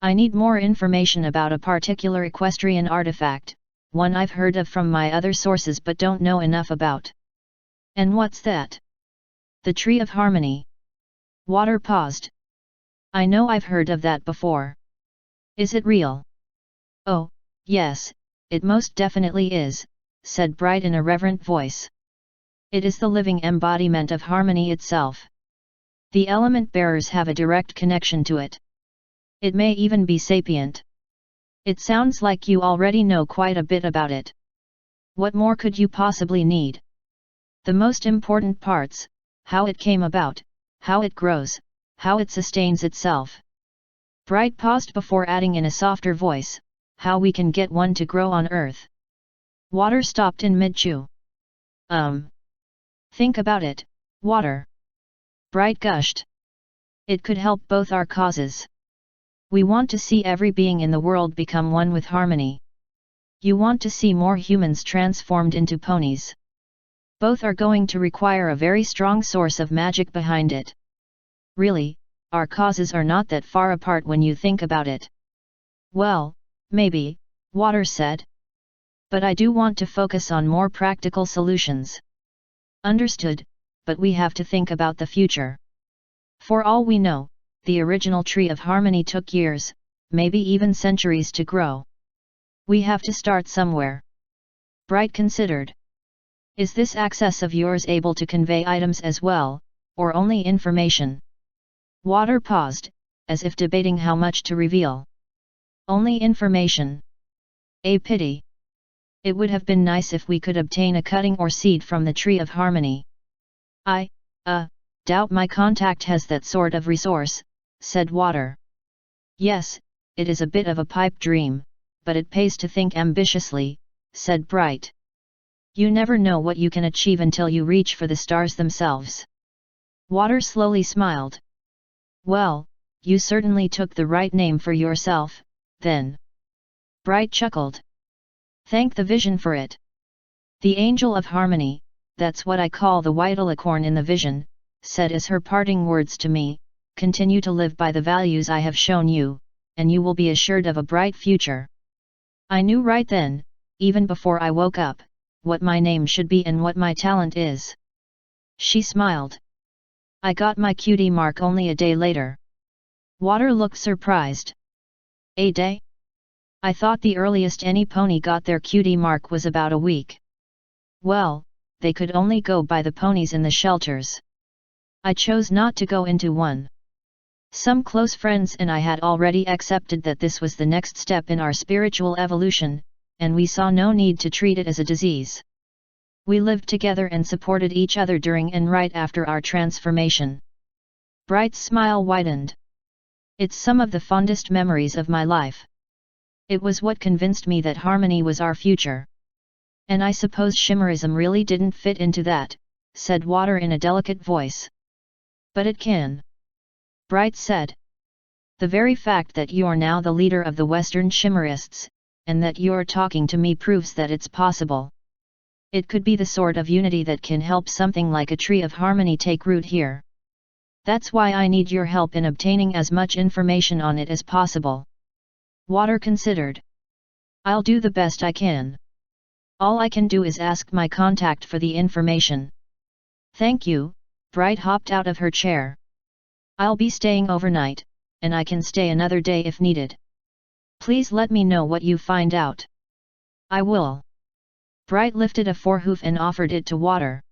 "I need more information about a particular equestrian artifact, one I've heard of from my other sources but don't know enough about." "And what's that?" "The Tree of Harmony." Water paused. "I know I've heard of that before." "Is it real?" "Oh, yes, it most definitely is," said Bright in a reverent voice. "It is the living embodiment of harmony itself. The element bearers have a direct connection to it. It may even be sapient." "It sounds like you already know quite a bit about it. What more could you possibly need?" "The most important parts, how it came about, how it grows, how it sustains itself." Bright paused before adding in a softer voice, "How we can get one to grow on Earth." Water stopped in mid-chew. Think about it, Water." Bright gushed. "It could help both our causes. We want to see every being in the world become one with harmony. You want to see more humans transformed into ponies. Both are going to require a very strong source of magic behind it. Really, our causes are not that far apart when you think about it." "Well, maybe," Water said. "But I do want to focus on more practical solutions." "Understood, but we have to think about the future. For all we know, the original Tree of Harmony took years, maybe even centuries to grow. We have to start somewhere." Bright considered. "Is this access of yours able to convey items as well, or only information?" Water paused, as if debating how much to reveal. "Only information. A pity. It would have been nice if we could obtain a cutting or seed from the Tree of Harmony." "I doubt my contact has that sort of resource," said Water. "Yes, it is a bit of a pipe dream, but it pays to think ambitiously," said Bright. "You never know what you can achieve until you reach for the stars themselves." Water slowly smiled. "Well, you certainly took the right name for yourself, then." Bright chuckled. "Thank the vision for it. The Angel of Harmony, that's what I call the white alicorn in the vision," said as her parting words to me, continue to live by the values I have shown you, and you will be assured of a bright future. I knew right then, even before I woke up, what my name should be and what my talent is. She smiled. I got my cutie mark only a day later. Water looked surprised. A day? I thought the earliest any pony got their cutie mark was about a week. Well, they could only go by the ponies in the shelters. I chose not to go into one. Some close friends and I had already accepted that this was the next step in our spiritual evolution, and we saw no need to treat it as a disease. We lived together and supported each other during and right after our transformation. Bright's smile widened. It's some of the fondest memories of my life. It was what convinced me that harmony was our future. And I suppose Shimmerism really didn't fit into that, said Water in a delicate voice. But it can. Bright said. The very fact that you're now the leader of the Western Shimmerists, and that you're talking to me proves that it's possible. It could be the sort of unity that can help something like a tree of harmony take root here. That's why I need your help in obtaining as much information on it as possible. Water considered. I'll do the best I can. All I can do is ask my contact for the information. Thank you. Bright hopped out of her chair. I'll be staying overnight, and I can stay another day if needed. Please let me know what you find out. I will. Bright lifted a forehoof and offered it to Water.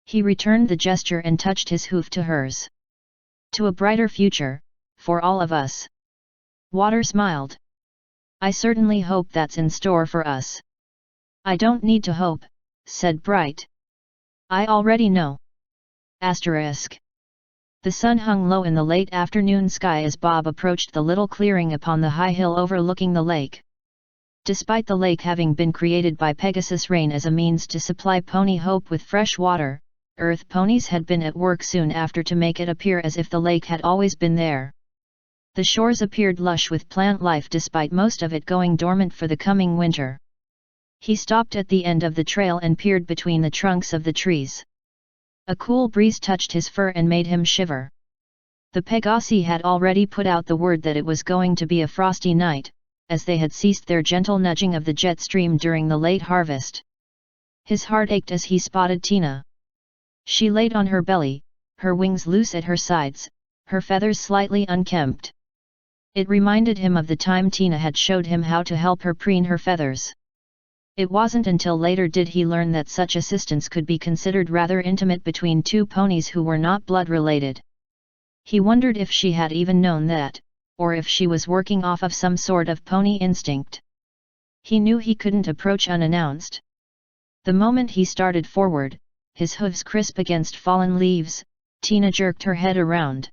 He returned the gesture and touched his hoof to hers. To a brighter future, for all of us. Water smiled. I certainly hope that's in store for us. I don't need to hope, said Bright. I already know. Asterisk. The sun hung low in the late afternoon sky as Bob approached the little clearing upon the high hill overlooking the lake. Despite the lake having been created by Pegasus Rain as a means to supply Pony Hope with fresh water, Earth ponies had been at work soon after to make it appear as if the lake had always been there. The shores appeared lush with plant life despite most of it going dormant for the coming winter. He stopped at the end of the trail and peered between the trunks of the trees. A cool breeze touched his fur and made him shiver. The Pegasi had already put out the word that it was going to be a frosty night, as they had ceased their gentle nudging of the jet stream during the late harvest. His heart ached as he spotted Tina. She laid on her belly, her wings loose at her sides, her feathers slightly unkempt. It reminded him of the time Tina had showed him how to help her preen her feathers. It wasn't until later did he learn that such assistance could be considered rather intimate between two ponies who were not blood-related. He wondered if she had even known that, or if she was working off of some sort of pony instinct. He knew he couldn't approach unannounced. The moment he started forward, his hooves crisp against fallen leaves, Tina jerked her head around.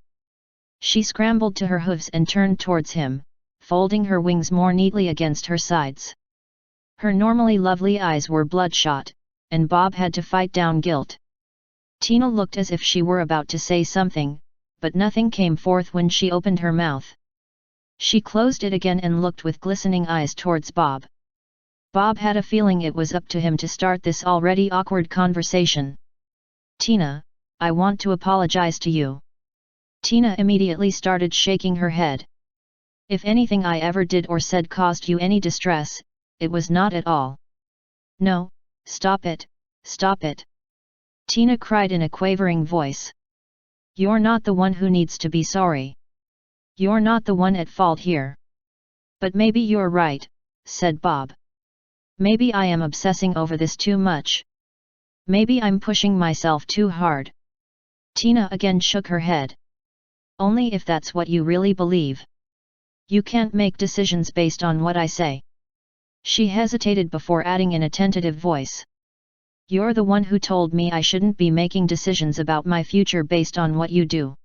She scrambled to her hooves and turned towards him, folding her wings more neatly against her sides. Her normally lovely eyes were bloodshot, and Bob had to fight down guilt. Tina looked as if she were about to say something, but nothing came forth when she opened her mouth. She closed it again and looked with glistening eyes towards Bob. Bob had a feeling it was up to him to start this already awkward conversation. Tina, I want to apologize to you. Tina immediately started shaking her head. If anything I ever did or said caused you any distress, it was not at all. No, stop it, stop it. Tina cried in a quavering voice. You're not the one who needs to be sorry. You're not the one at fault here. But maybe you're right, said Bob. Maybe I am obsessing over this too much. Maybe I'm pushing myself too hard. Tina again shook her head. Only if that's what you really believe. You can't make decisions based on what I say. She hesitated before adding in a tentative voice. You're the one who told me I shouldn't be making decisions about my future based on what you do.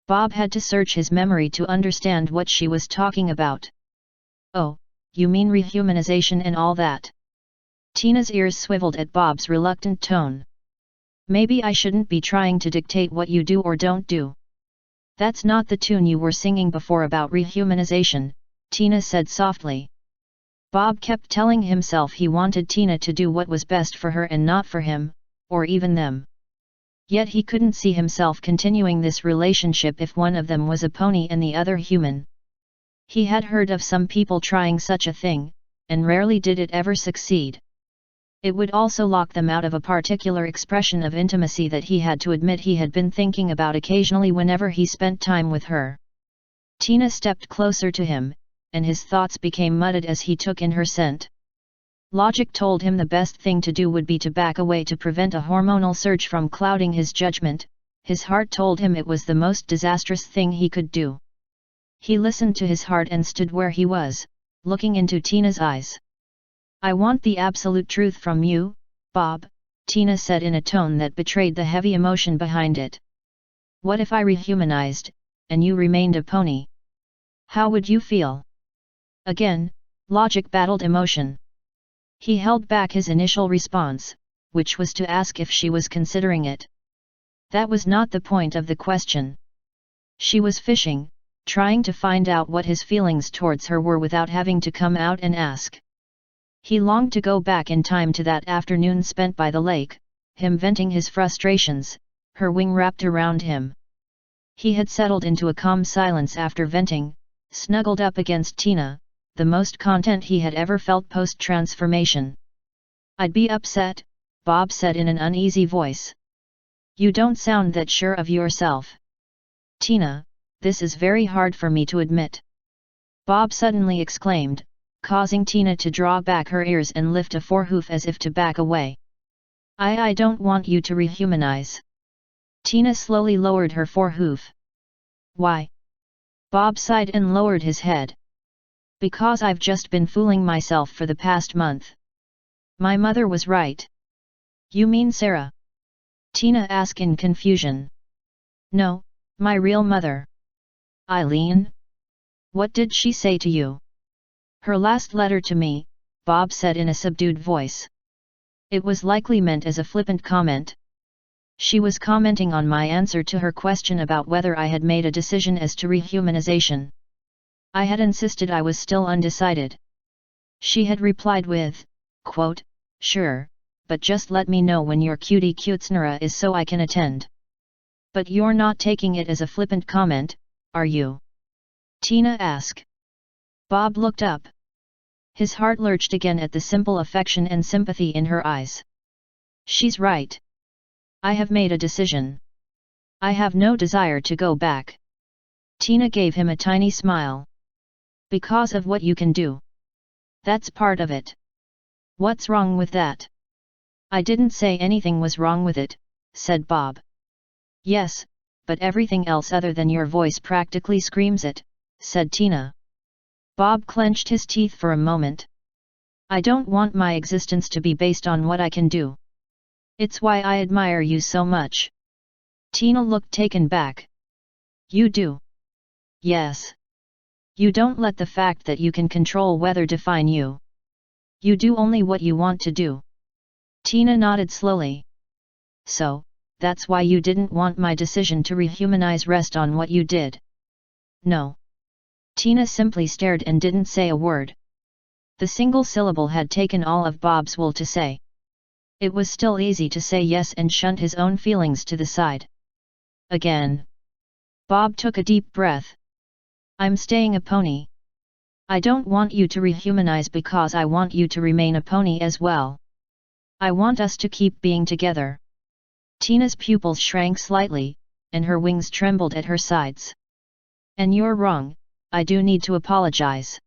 Bob had to search his memory to understand what she was talking about. Oh, you mean rehumanization and all that? Tina's ears swiveled at Bob's reluctant tone. Maybe I shouldn't be trying to dictate what you do or don't do. That's not the tune you were singing before about rehumanization, Tina said softly. Bob kept telling himself he wanted Tina to do what was best for her and not for him, or even them. Yet he couldn't see himself continuing this relationship if one of them was a pony and the other human. He had heard of some people trying such a thing, and rarely did it ever succeed. It would also lock them out of a particular expression of intimacy that he had to admit he had been thinking about occasionally whenever he spent time with her. Tina stepped closer to him, and his thoughts became muddled as he took in her scent. Logic told him the best thing to do would be to back away to prevent a hormonal surge from clouding his judgment. His heart told him it was the most disastrous thing he could do. He listened to his heart and stood where he was, looking into Tina's eyes. "I want the absolute truth from you, Bob," Tina said in a tone that betrayed the heavy emotion behind it. "What if I rehumanized, and you remained a pony? How would you feel?" Again, logic battled emotion. He held back his initial response, which was to ask if she was considering it. That was not the point of the question. She was fishing, trying to find out what his feelings towards her were without having to come out and ask. He longed to go back in time to that afternoon spent by the lake, him venting his frustrations, her wing wrapped around him. He had settled into a calm silence after venting, snuggled up against Tina, the most content he had ever felt post-transformation. "I'd be upset," Bob said in an uneasy voice. "You don't sound that sure of yourself." "Tina, this is very hard for me to admit," Bob suddenly exclaimed, causing Tina to draw back her ears and lift a forehoof as if to back away. I don't want you to rehumanize." Tina slowly lowered her forehoof. "Why?" Bob sighed and lowered his head. "Because I've just been fooling myself for the past month. My mother was right." "You mean Sarah?" Tina asked in confusion. "No, my real mother." "Eileen? What did she say to you?" "Her last letter to me," Bob said in a subdued voice. It was likely meant as a flippant comment. She was commenting on my answer to her question about whether I had made a decision as to rehumanization. I had insisted I was still undecided. She had replied with, quote, "Sure, but just let me know when your cutie cutesnera is so I can attend." "But you're not taking it as a flippant comment, are you?" Tina asked. Bob looked up. His heart lurched again at the simple affection and sympathy in her eyes. "She's right. I have made a decision. I have no desire to go back." Tina gave him a tiny smile. "Because of what you can do. That's part of it. What's wrong with that?" "I didn't say anything was wrong with it," said Bob. "Yes, but everything else other than your voice practically screams it," said Tina. Bob clenched his teeth for a moment. "I don't want my existence to be based on what I can do. It's why I admire you so much." Tina looked taken back. "You do?" "Yes. You don't let the fact that you can control weather define you. You do only what you want to do." Tina nodded slowly. "So, that's why you didn't want my decision to rehumanize rest on what you did?" "No." Tina simply stared and didn't say a word. The single syllable had taken all of Bob's will to say. It was still easy to say yes and shunt his own feelings to the side. Again. Bob took a deep breath. "I'm staying a pony. I don't want you to rehumanize because I want you to remain a pony as well. I want us to keep being together." Tina's pupils shrank slightly, and her wings trembled at her sides. "And you're wrong, I do need to apologize.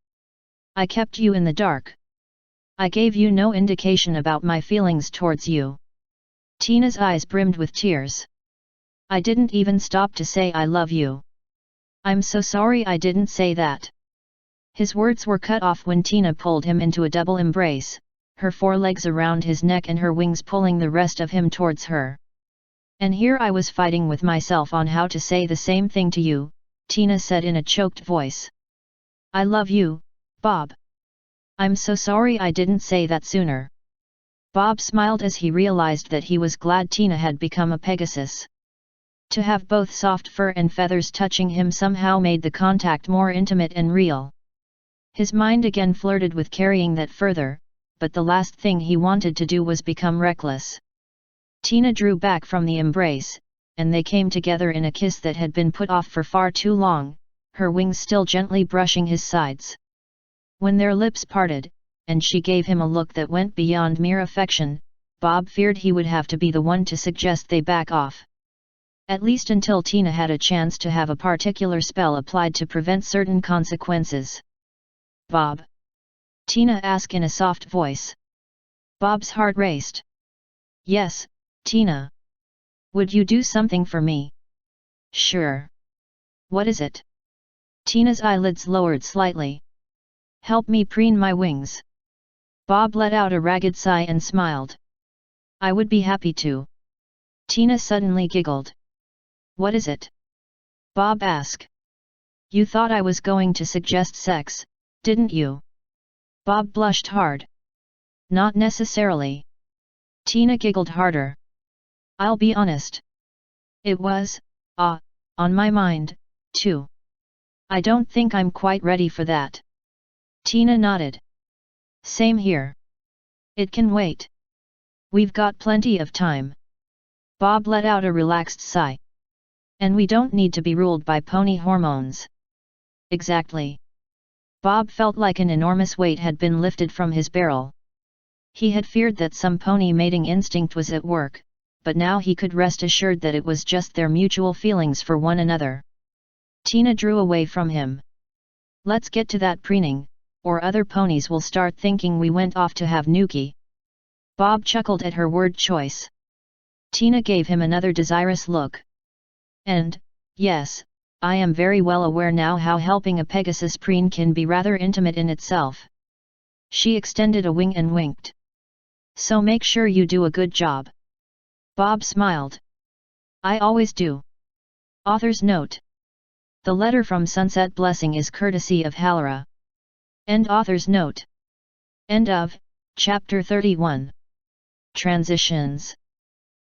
I kept you in the dark. I gave you no indication about my feelings towards you." Tina's eyes brimmed with tears. "I didn't even stop to say I love you. I'm so sorry I didn't say that." His words were cut off when Tina pulled him into a double embrace, her forelegs around his neck and her wings pulling the rest of him towards her. "And here I was fighting with myself on how to say the same thing to you," Tina said in a choked voice. "I love you, Bob. I'm so sorry I didn't say that sooner." Bob smiled as he realized that he was glad Tina had become a Pegasus. To have both soft fur and feathers touching him somehow made the contact more intimate and real. His mind again flirted with carrying that further, but the last thing he wanted to do was become reckless. Tina drew back from the embrace, and they came together in a kiss that had been put off for far too long, her wings still gently brushing his sides. When their lips parted, and she gave him a look that went beyond mere affection, Bob feared he would have to be the one to suggest they back off. At least until Tina had a chance to have a particular spell applied to prevent certain consequences. "Bob?" Tina asked in a soft voice. Bob's heart raced. "Yes, Tina. Would you do something for me?" "Sure. What is it?" Tina's eyelids lowered slightly. "Help me preen my wings." Bob let out a ragged sigh and smiled. "I would be happy to." Tina suddenly giggled. "What is it?" Bob asked. "You thought I was going to suggest sex, didn't you?" Bob blushed hard. "Not necessarily." Tina giggled harder. "I'll be honest. It was, on my mind, too. I don't think I'm quite ready for that." Tina nodded. "Same here. It can wait. We've got plenty of time." Bob let out a relaxed sigh. "And we don't need to be ruled by pony hormones." "Exactly." Bob felt like an enormous weight had been lifted from his barrel. He had feared that some pony mating instinct was at work, but now he could rest assured that it was just their mutual feelings for one another. Tina drew away from him. "Let's get to that preening, or other ponies will start thinking we went off to have nookie." Bob chuckled at her word choice. Tina gave him another desirous look. "And, yes, I am very well aware now how helping a Pegasus preen can be rather intimate in itself." She extended a wing and winked. "So make sure you do a good job." Bob smiled. "I always do." Author's note. The letter from Sunset Blessing is courtesy of Hallara. End author's note. End of Chapter 31. Transitions.